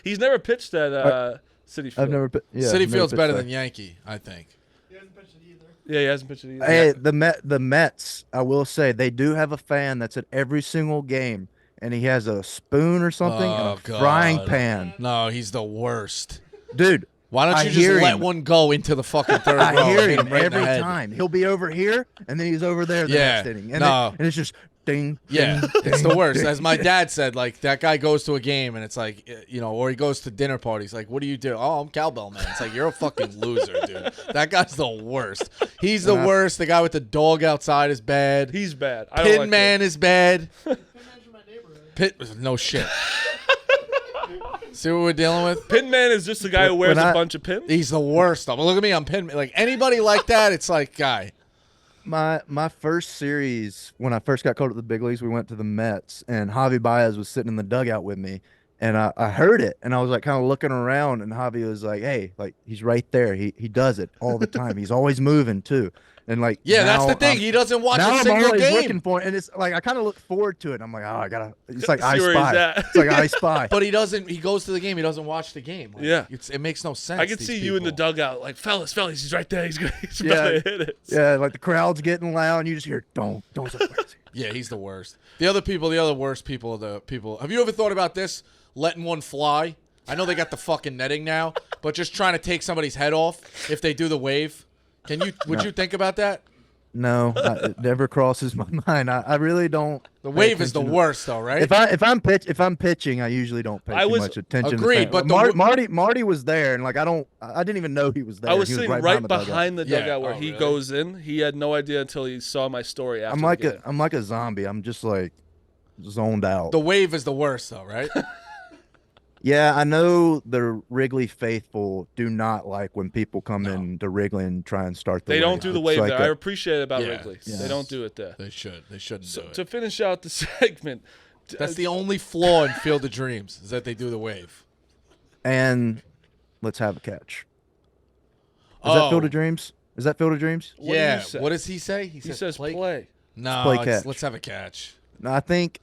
He's never pitched at City Field. I've never. City Field's better than Yankee, I think. He hasn't pitched it either. Yeah, he hasn't pitched it either. Hey, the Mets. I will say they do have a fan that's at every single game, and he has a spoon or something and a frying pan. No, he's the worst. Dude, why don't you just let one go into the fucking third row? I hear and hit him right in the every head? time. He'll be over here, and then he's over there the next inning. And, and it's just ding. Yeah, ding, it's ding, the worst. ding. As my dad said, like that guy goes to a game and it's like, you know, or he goes to dinner parties. Like, what do you do? Oh, I'm cowbell man. It's like you're a fucking loser, dude. That guy's the worst. He's the worst. The guy with the dog outside is bad. He's bad. I don't Pin like man is bad. Pin man's from my neighborhood. Pit, no shit. See what we're dealing with? Pin man is just the guy who wears a bunch of pins. He's the worst. But look at me, I'm pin. Like anybody like that, it's like guy. My first series, when I first got called up to the big leagues, we went to the Mets, and Javi Baez was sitting in the dugout with me, and I heard it, and I was like kind of looking around, and Javi was like, "Hey, like he's right there. He does it all the time. He's always moving too." And like, yeah, that's the thing. He doesn't watch a single I'm always game. looking for it, and it's like I kind of look forward to it. I'm like, oh, I gotta. It's like See I where he's Spy. at. It's like I Spy. But he doesn't. He goes to the game. He doesn't watch the game. Like, Yeah. it makes no sense. I can these see you in the people. dugout, like fellas, he's right there. He's about Yeah. to hit it. Yeah, like the crowd's getting loud, and you just hear don't. Yeah, he's the worst. The other worst people are the people. Have you ever thought about this? Letting one fly. I know they got the fucking netting now, but just trying to take somebody's head off if they do the wave. Would you think about that? No, it never crosses my mind. I really don't. The pay wave is the attention to- worst, though, right? If I'm pitching, I usually don't pay too much attention. Agreed, to but Marty was there, and like I didn't even know he was there. I was He sitting right behind the Yeah. dugout where Oh, he really? goes in. He had no idea until he saw my story after. I'm like a zombie. I'm just like zoned out. The wave is the worst, though, right? Yeah, I know the Wrigley faithful do not like when people come in to Wrigley and try and start the They wave. don't do the It's wave like there. I appreciate it about Yeah. Wrigley. Yeah. They don't do it there. They should. They shouldn't So, do it. to finish out the segment, That's the only flaw in Field of Dreams is that they do the wave. and let's have a catch. Is that Field of Dreams? Is that Field of Dreams? What do you Yeah. say? What does he say? He says play. No, play it's catch. let's have a catch. No, I think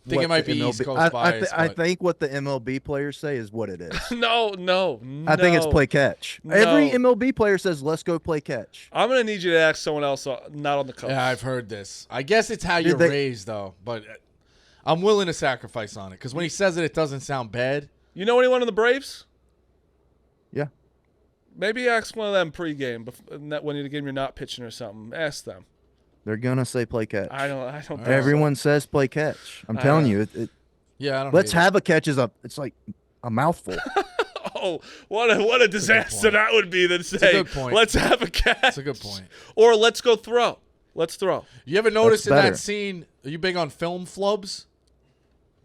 Think what it might the be East MLB Coast bias, I but- think what the MLB players say is what it is. No. I think it's play catch. Every No. MLB player says, "Let's go play catch." I'm gonna need you to ask someone else, not on the Cubs. Yeah, I've heard this. I guess it's how Did you're they- raised, though. But I'm willing to sacrifice on it because when he says it, it doesn't sound bad. You know anyone in the Braves? Yeah. Maybe ask one of them pregame when you're game you're not pitching or something. Ask them. They're gonna say play catch. I don't. Think so. Everyone says play catch. I'm telling you, Yeah, I don't. let's hate it. have a catch is it's like a mouthful. Oh, what a disaster point. that would be to a say. good point. Let's have a catch. That's a good point. Or let's go throw. Let's throw. You ever notice in better. that scene? Are you big on film flubs?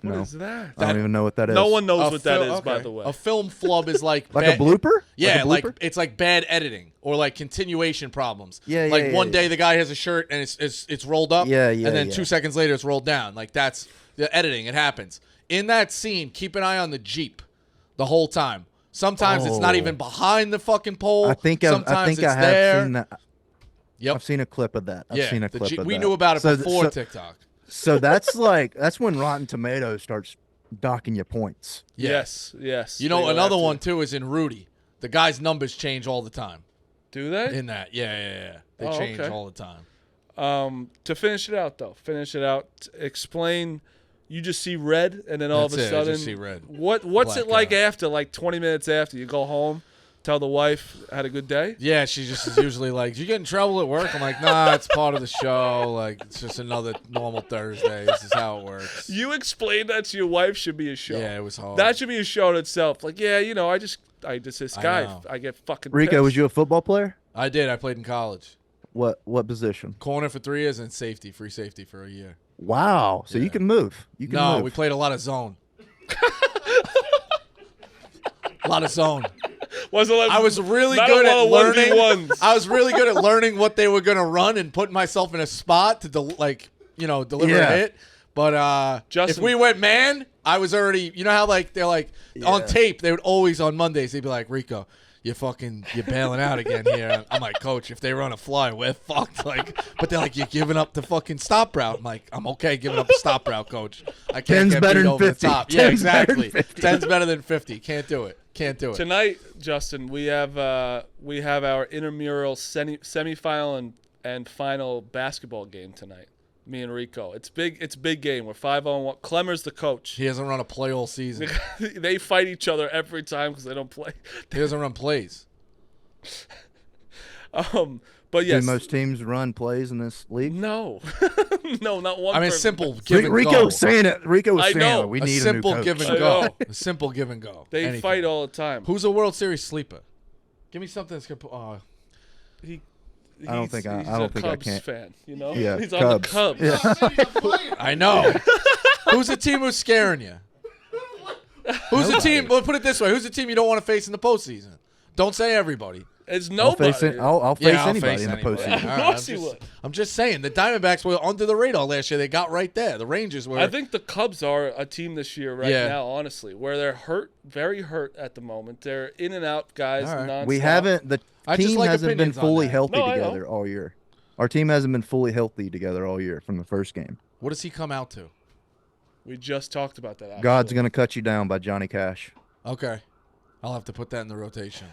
What No. is that? I don't even know what that is. No one knows A what that fil- is, by okay. the way. A film flub is like Like a blooper. Yeah, like, a blooper? it's like bad editing or like continuation problems. Yeah, Like yeah, one yeah, day yeah. the guy has a shirt and it's rolled up. Yeah, And then yeah. 2 seconds later it's rolled down. Like that's the editing. It happens in that scene. Keep an eye on the Jeep the whole time. Sometimes it's not Oh. even behind the fucking pole. I think I Sometimes think I it's have there. seen that. Yep. I've seen a clip of that. I've Yeah, seen a the clip Jeep- of we that. knew about it So- before so- TikTok. So that's when Rotten Tomatoes starts docking you points. Yeah. Yes. You know, They go another after one you. too is in Rudy. The guy's numbers change all the time. Do they? In that, yeah. They Oh, change okay. all the time. To finish it out, though. Explain. You just see red, and then all of That's a it, I sudden, just see red. What's it Black like out. after? Like 20 minutes after you go home, tell the wife had a good day. Yeah, she just is usually like, "You get in trouble at work?" I'm like, "Nah, it's part of the show. Like, it's just another normal Thursday. This is how it works." You explain that to your wife should be a show. Yeah, it was hard. That should be a show in itself. Like, yeah, I just this I guy. know. I get fucking. Rico, pissed. was you a football player? I did. I played in college. What position? Corner for 3 years and safety, free safety for a year. Wow. So Yeah. you can move. You can No, move. we played a lot of zone. A lot of zone. Was it like, I was really not good a at lot of learning. 1v1s. I was really good at learning what they were gonna run and putting myself in a spot to deliver Yeah. a hit. But if Justin- we went man, I was already. You know how like they're like on Yeah. tape. They would always on Mondays. They'd be like, "Rico, you're bailing out again here." I'm like, "Coach, if they run a fly, we're fucked." Like, but they're like, "You're giving up the fucking stop route." I'm like, "I'm okay giving up the stop route, Coach. I can't 10's get better beat than over 50. the top." Yeah, 10's better than exactly. 50. 10's better than 50. Can't do it. Tonight, Justin, we have our intramural semifinal and final basketball game tonight. Me and Rico. It's big. It's a big game. We're 5-on-1. Clemmer's the coach. He hasn't run a play all season. They fight each other every time because they don't play. He doesn't run plays. But yes, Do most teams run plays in this league? no, no, not one. I mean, person. simple give and Rico go. was saying it. Rico was I saying know. it. We A need a new simple coach. give I and know. go. A simple give and go. They Anything. fight all the time. Who's a World Series sleeper? Give me something that's gonna. I don't think I- he's I don't a think I Cubs can. fan. You know, Yeah, he's on the Cubs. Cubs. I know. Who's the team who's scaring you? Who's the team? Well, put it this way: who's the team you don't want to face in the postseason? Don't say everybody. It's I'll nobody. face it. I'll face I'll anybody face in the anybody. postseason. All right, course he would. I'm just saying the Diamondbacks were under the radar last year. They got right there. The Rangers were. I think the Cubs are a team this year right Yeah. now, honestly, where they're hurt, very hurt at the moment. They're in and out guys. All right. Nonstop. We haven't. The I just team like hasn't been opinions on fully that. healthy No, I know. together all year. Our team hasn't been fully healthy together all year from the first game. What does he come out to? We just talked about that. Actually. God's gonna cut you down by Johnny Cash. Okay, I'll have to put that in the rotation.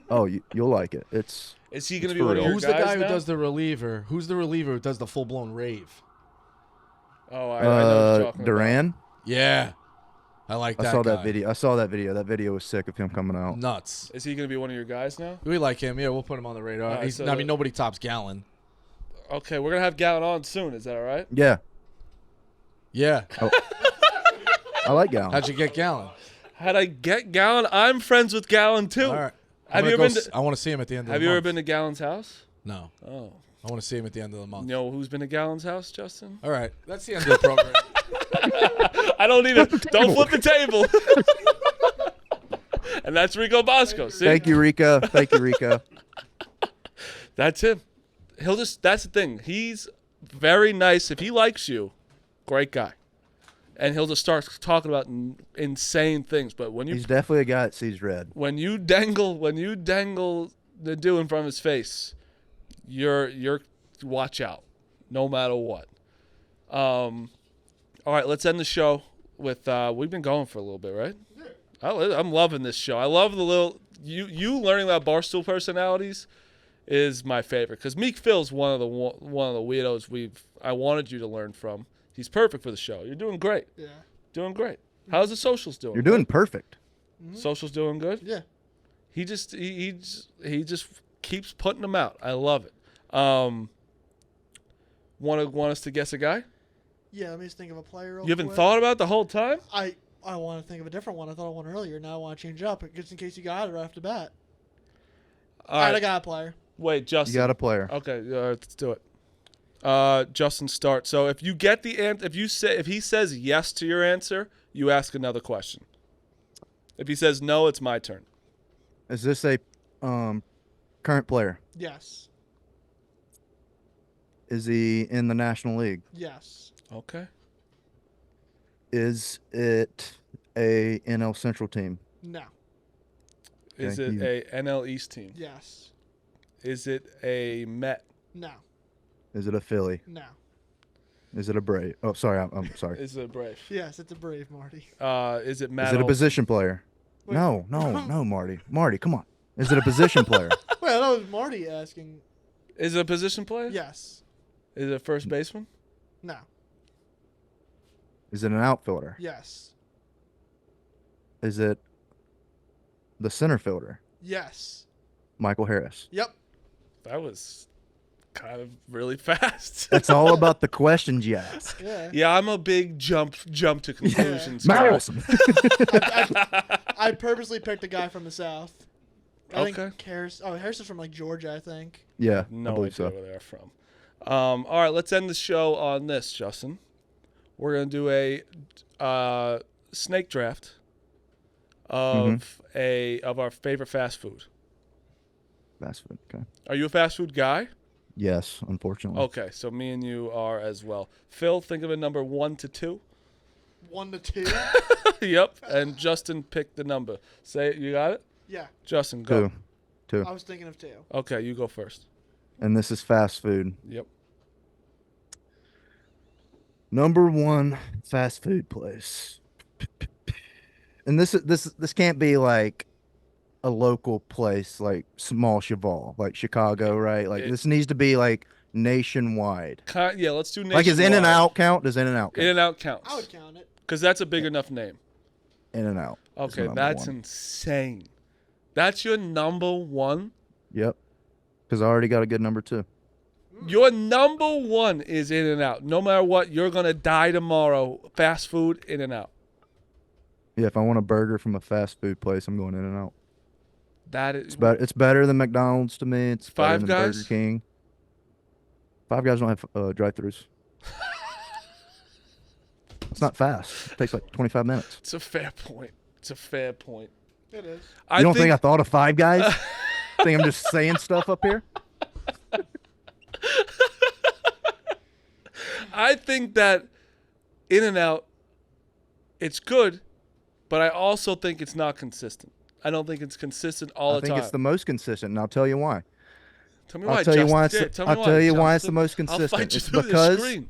Oh, you'll like it. It's Is he going to It's be for one of real. your Who's guys the guy who now? does the reliever? Who's the reliever who does the full blown rave? Oh, I know what you're talking Duran. Yeah, I like that. I saw guy. that video. I saw that video. That video was sick of him coming out. Nuts. about. Is he going to be one of your guys now? We like him. Yeah, we'll put him on the radar. Alright, so I mean, nobody tops Gallon. Okay, we're going to have Gallon on soon. Is that all right? Yeah, Yeah. I like Gallon. How'd you get Gallon? How'd I get Gallon? I'm friends with Gallon, too. All right. Have you ever been I want to see him at the end of Have the you ever month. been to Gallon's house? No. Oh. I want to see him at the end of the month. You know who's been to Gallon's house, Justin? All right. That's the end of the program. I don't even. Don't flip the table. And that's Rico Bosco. See? Thank you, Rico. Thank you, Rico. That's him. That's the thing. He's very nice. If he likes you, great guy. And he'll just start talking about insane things. But when He's definitely a guy that sees red. when you dangle the dew in front of his face, you're watch out, no matter what. All right, let's end the show with we've been going for a little bit, right? I'm loving this show. I love the little you learning about Barstool personalities is my favorite because Meek Phil's one of the weirdos I wanted you to learn from. He's perfect for the show. You're doing great. Yeah. Doing great. How's the socials doing? You're doing perfect. Socials doing good. Yeah. He just keeps putting them out. I love it. Want us to guess a guy? Yeah, let me just think of a player real You haven't quick. thought about it the whole time? I want to think of a different one. I thought of one earlier. Now I want to change up just in case you got it right off the bat. All I right. got a player. Wait, Justin. You got a player. Okay, let's do it. Justin, start. So if you get the if he says yes to your answer, you ask another question. If he says no, it's my turn. Is this a current player? Yes. Is he in the National League? Yes. Okay. Is it a NL Central team? No. Is Okay, it a NL East team? Yes. Is it a Met? No. Is it a Philly? No. Is it a Brave? Oh, sorry. I'm sorry. Is it a Brave? Yes, it's a Brave, Marty. Is it Matt? Is it a Olson? position player? Wait. No, Marty. Marty, come on. Is it a position player? Wait, that was Marty asking. Is it a position player? Yes. Is it a first baseman? No. Is it an outfielder? Yes. Is it the center fielder? Yes. Michael Harris. Yep. That was kind of really fast. It's all about the questions you ask. Yeah. Yeah, I'm a big jump to conclusions. guy. Awesome. I purposely picked a guy from the South. I Okay. think Harris is from like Georgia, I think. Yeah, I No believe idea so. where they're from. All right, let's end the show on this, Justin. We're gonna do a snake draft of our favorite fast food. Fast food. Okay. Are you a fast food guy? Yes, unfortunately. Okay, so me and you are as well. Phil, think of a number 1 to 2. 1 to 2. Yep, and Justin picked the number. Say it. You got it? Yeah. Justin, go. Two. I was thinking of 2. Okay, you go first. And this is fast food. Yep. Number 1 fast food place. And this can't be like a local place like small Cheval, like Chicago, right? Like this needs to be like nationwide. Yeah, let's do Like is In-N-Out count? Does In-N-Out count? In-N-Out counts. I would count it. Because that's a big enough name. In-N-Out. is Okay, number that's 1. insane. That's your number 1? Yep. Because I already got a good number 2. Your number 1 is In-N-Out. No matter what, you're going to die tomorrow. Fast food, In-N-Out. Yeah, if I want a burger from a fast food place, I'm going In-N-Out. That is It's better than McDonald's to me. It's better Five than Guys? Burger King. Five Guys don't have drive-thrus. It's not fast. It takes like 25 minutes. It's a fair point. It's a fair point. It is. You don't think I thought of Five Guys? Think I'm just saying stuff up here? I think that In-N-Out, it's good, but I also think it's not consistent. I don't think it's consistent all I the think time. it's the most consistent, and I'll tell you why. Tell me why, I'll tell you Justin. why. Yeah, tell me I'll tell you why it's the Justin. most I'll consistent. fight you It's through because. the screen.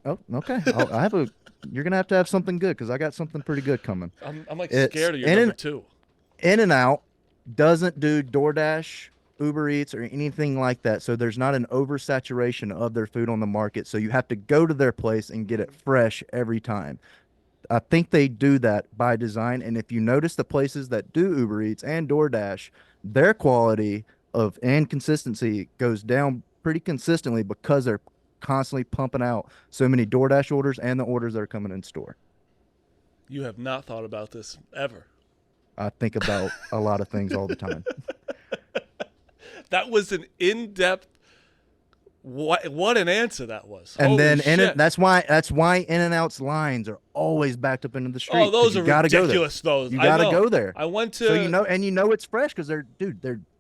Oh, okay. I have a. You're gonna have to have something good because I got something pretty good coming. I'm like It's scared of your In- number 2. In-N-Out doesn't do DoorDash, Uber Eats, or anything like that. So there's not an oversaturation of their food on the market. So you have to go to their place and get it fresh every time. I think they do that by design. And if you notice the places that do Uber Eats and DoorDash, their quality and consistency goes down pretty consistently because they're constantly pumping out so many DoorDash orders and the orders that are coming in store. You have not thought about this ever. I think about a lot of things all the time. That was an in-depth What an answer that was. And Holy then shit. that's why In-N-Out's lines are always backed up into the street. Oh, those 'cause are you gotta ridiculous. Go there. Those You I gotta know. go there. I went to. So you know it's fresh because they're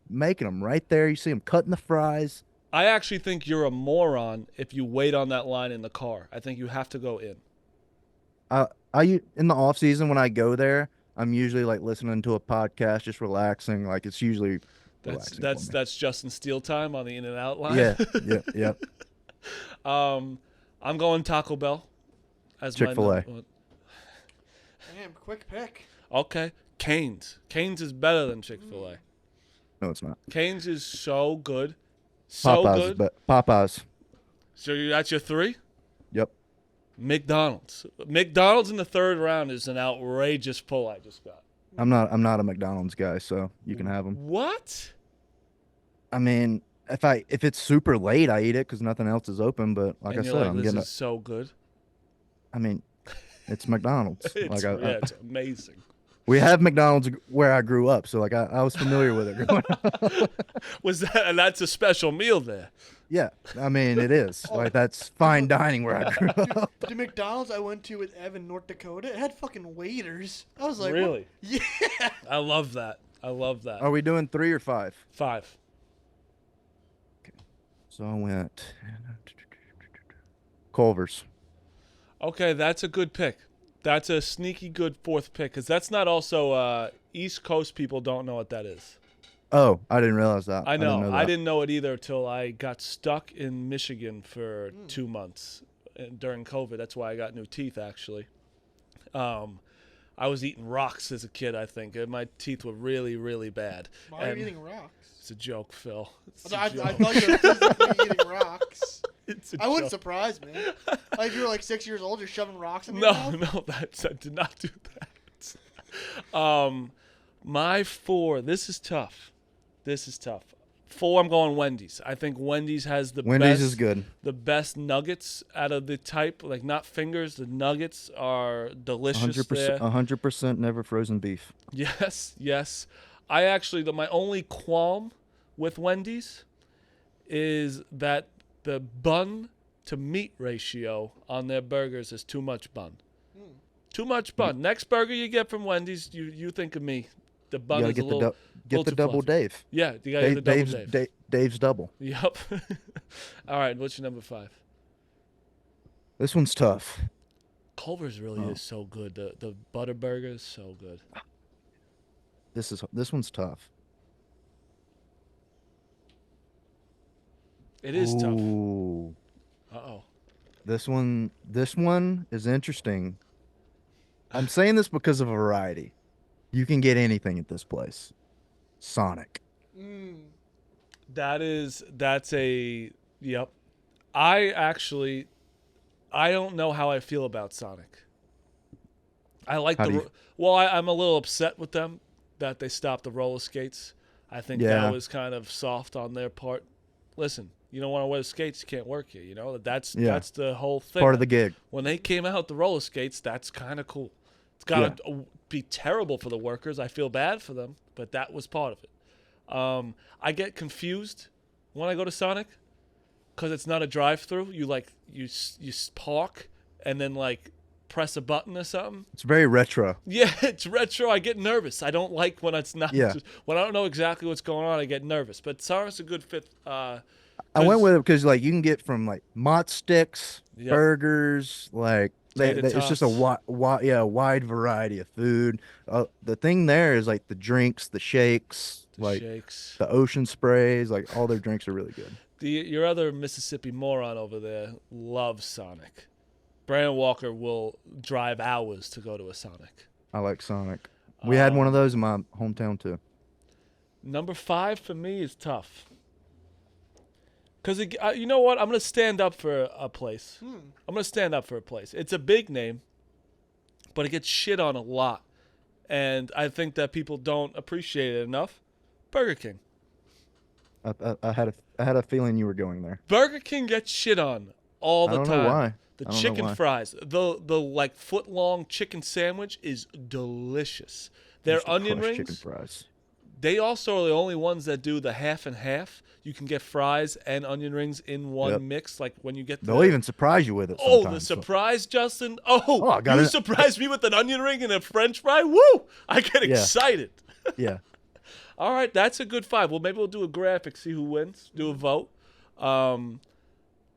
making them right there. You see them cutting the fries. I actually think you're a moron if you wait on that line in the car. I think you have to go in. In the off season when I go there, I'm usually like listening to a podcast, just relaxing. Like it's usually relaxing for me. That's Justin Steele time on the In-N-Out line. Yeah. I'm going Taco Bell as Chick-fil-A. my Damn, quick pick. Okay, Cane's. Cane's is better than Chick-fil-A. No, it's not. Cane's is so good, so Popeyes, good. but Popeyes. So that's your 3. Yep. McDonald's. McDonald's in the 3rd round is an outrageous pull I just got. I'm not a McDonald's guy, so you can have them. What? I mean, if it's super late, I eat it because nothing else is open. But like And I you're said, like, I'm this getting. is so good. I mean, it's McDonald's. It's amazing. We have McDonald's where I grew up, so like I was familiar with it growing up. And that's a special meal there. Yeah, I mean it is like that's fine dining where I grew up. The McDonald's I went to with Evan, North Dakota, it had fucking waiters. I was like, Really? What? Yeah. I love that. Are we doing 3 or 5? 5. So I went Culver's. Okay, that's a good pick. That's a sneaky good 4th pick because that's not also East Coast people don't know what that is. Oh, I didn't realize that. I know. didn't I didn't know it either till I got stuck in Michigan for 2 months during COVID. That's why I got new teeth, actually. I was eating rocks as a kid, I think. And my teeth were really, really bad. Why are you eating rocks? It's a joke, Phil. It's I a joke. thought you were physically eating rocks. It's a I wouldn't joke. surprise me. Like if you were like 6 years old, you're shoving rocks in your No, mouth. I did not do that. My 4, this is tough. 4, I'm going Wendy's. I think Wendy's has the Wendy's best. is good. The best nuggets out of the type, like not fingers. The nuggets are delicious there. 100% never frozen beef. Yes. I actually, my only qualm with Wendy's is that the bun to meat ratio on their burgers is too much bun. Too much bun. Next burger you get from Wendy's, you think of me. The bun is a little. Get the too double fluffy. Dave. Yeah, you gotta get the double Dave. Dave's double. Yep. All right, what's your number 5? This one's tough. Culver's really is so good. The butter burger is so good. This one's tough. It is tough. Ooh. Uh-oh. This one is interesting. I'm saying this because of a variety. You can get anything at this place. Sonic. That's a yep. I don't know how I feel about Sonic. I like I'm a little upset with them that they stopped the roller skates. I think that was kind of soft on their part. Listen, you don't want to wear skates, you can't work here, you know? That's the whole thing. Part of the gig. When they came out with the roller skates, that's kind of cool. It's got to be terrible for the workers. I feel bad for them, but that was part of it. I get confused when I go to Sonic because it's not a drive-through. You park and then like press a button or something. It's very retro. Yeah, it's retro. I get nervous. I don't like when it's not. Yeah. When I don't know exactly what's going on, I get nervous. But Sonic's a good fit. I went with it because like you can get from like mott sticks, Yep. burgers, like it's just a wide variety of food. The thing there is like the drinks, the shakes, shakes. the ocean sprays, like all their drinks are really good. Your other Mississippi moron over there loves Sonic. Brandon Walker will drive hours to go to a Sonic. I like Sonic. We had one of those in my hometown too. Number 5 for me is tough. Because you know what? I'm going to stand up for a place. I'm going to stand up for a place. It's a big name, but it gets shit on a lot. And I think that people don't appreciate it enough. Burger King. I had a feeling you were going there. Burger King gets shit on all the I don't time. know why. The I don't know chicken why. fries, the like foot long chicken sandwich is delicious. Their Used to onion crush rings, chicken fries. They also are the only ones that do the half and half. You can get fries and onion rings in one Yep. mix. Like when you get They'll even surprise you with it. Oh, the sometimes, so- surprise, Justin! Oh, I got you it. surprised me with an onion ring and a French fry. Woo! I get Yeah. excited. Yeah. All right, that's a good 5. Well, maybe we'll do a graphic, see who wins, do a vote.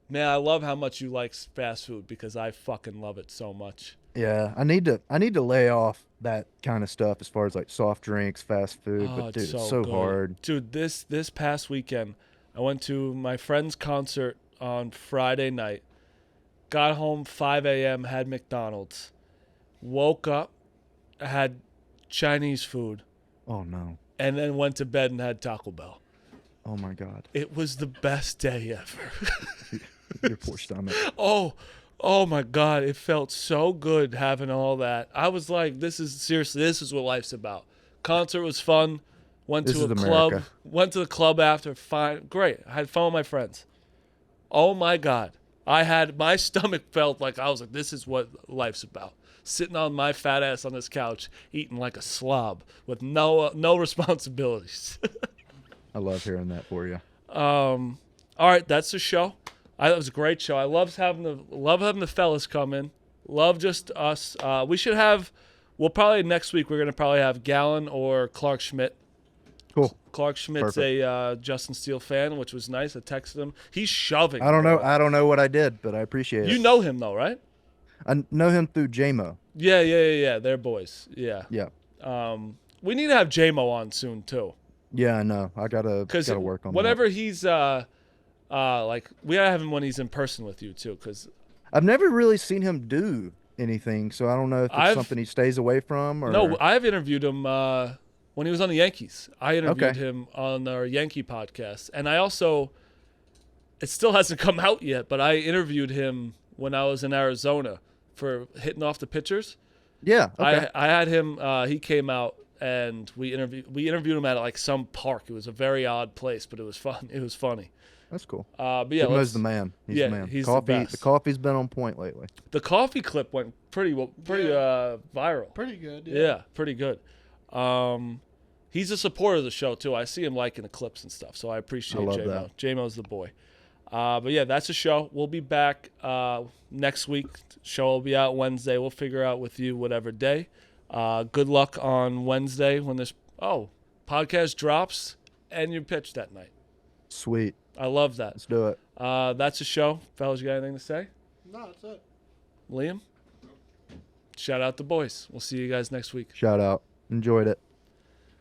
Man, I love how much you like fast food because I fucking love it so much. Yeah, I need to lay off that kind of stuff as far as like soft drinks, fast food. Oh, But dude, it's so so good. hard. Dude, this past weekend, I went to my friend's concert on Friday night. Got home 5 a.m., had McDonald's. Woke up, had Chinese food, Oh no. and then went to bed and had Taco Bell. Oh my God. It was the best day ever. Your poor stomach. Oh my God. It felt so good having all that. I was like, this is what life's about. Concert was fun. Went This to is a club. America. Went to the club after. Fine. Great. I had fun with my friends. Oh my God. My stomach felt like I was like, this is what life's about. Sitting on my fat ass on this couch, eating like a slob with no responsibilities. I love hearing that for you. All right, that's the show. That was a great show. I love having the fellas come in. Love just us. We'll probably next week we're gonna probably have Gallon or Clark Schmidt. Cool. Clark Schmidt's a Justin Steele fan, which was nice. I texted him. He's shoving. I don't know. bro. I don't know what I did, but I appreciate it. You know him though, right? I know him through JMO. Yeah. They're boys. Yeah. Yeah. We need to have JMO on soon too. Yeah, I know. I gotta work on whenever that. he's like we gotta have him when he's in person with you too, because I've never really seen him do anything, so I don't know if it's something he stays away from or no, I've interviewed him when he was on the Yankees. I interviewed Okay. him on our Yankee podcast, and I also it still hasn't come out yet, but I interviewed him when I was in Arizona for hitting off the pitchers. Yeah. Okay. I had him. He came out and we interviewed him at like some park. It was a very odd place, but it was fun. It was funny. That's cool. But yeah, JMO's the man. He's yeah, the man. he's the Coffee. best. The coffee's been on point lately. the coffee clip went pretty viral. Pretty good. Yeah, pretty good. He's a supporter of the show too. I see him liking the clips and stuff, so I appreciate I love JMO. that. JMO's the boy. But yeah, that's the show. We'll be back next week. Show will be out Wednesday. We'll figure out with you whatever day. Good luck on Wednesday when this podcast drops and you pitch that night. Sweet. I love that. Let's do it. That's the show. Fellas, you got anything to say? No, that's it. Liam? Shout out the boys. We'll see you guys next week. Shout out. Enjoyed it.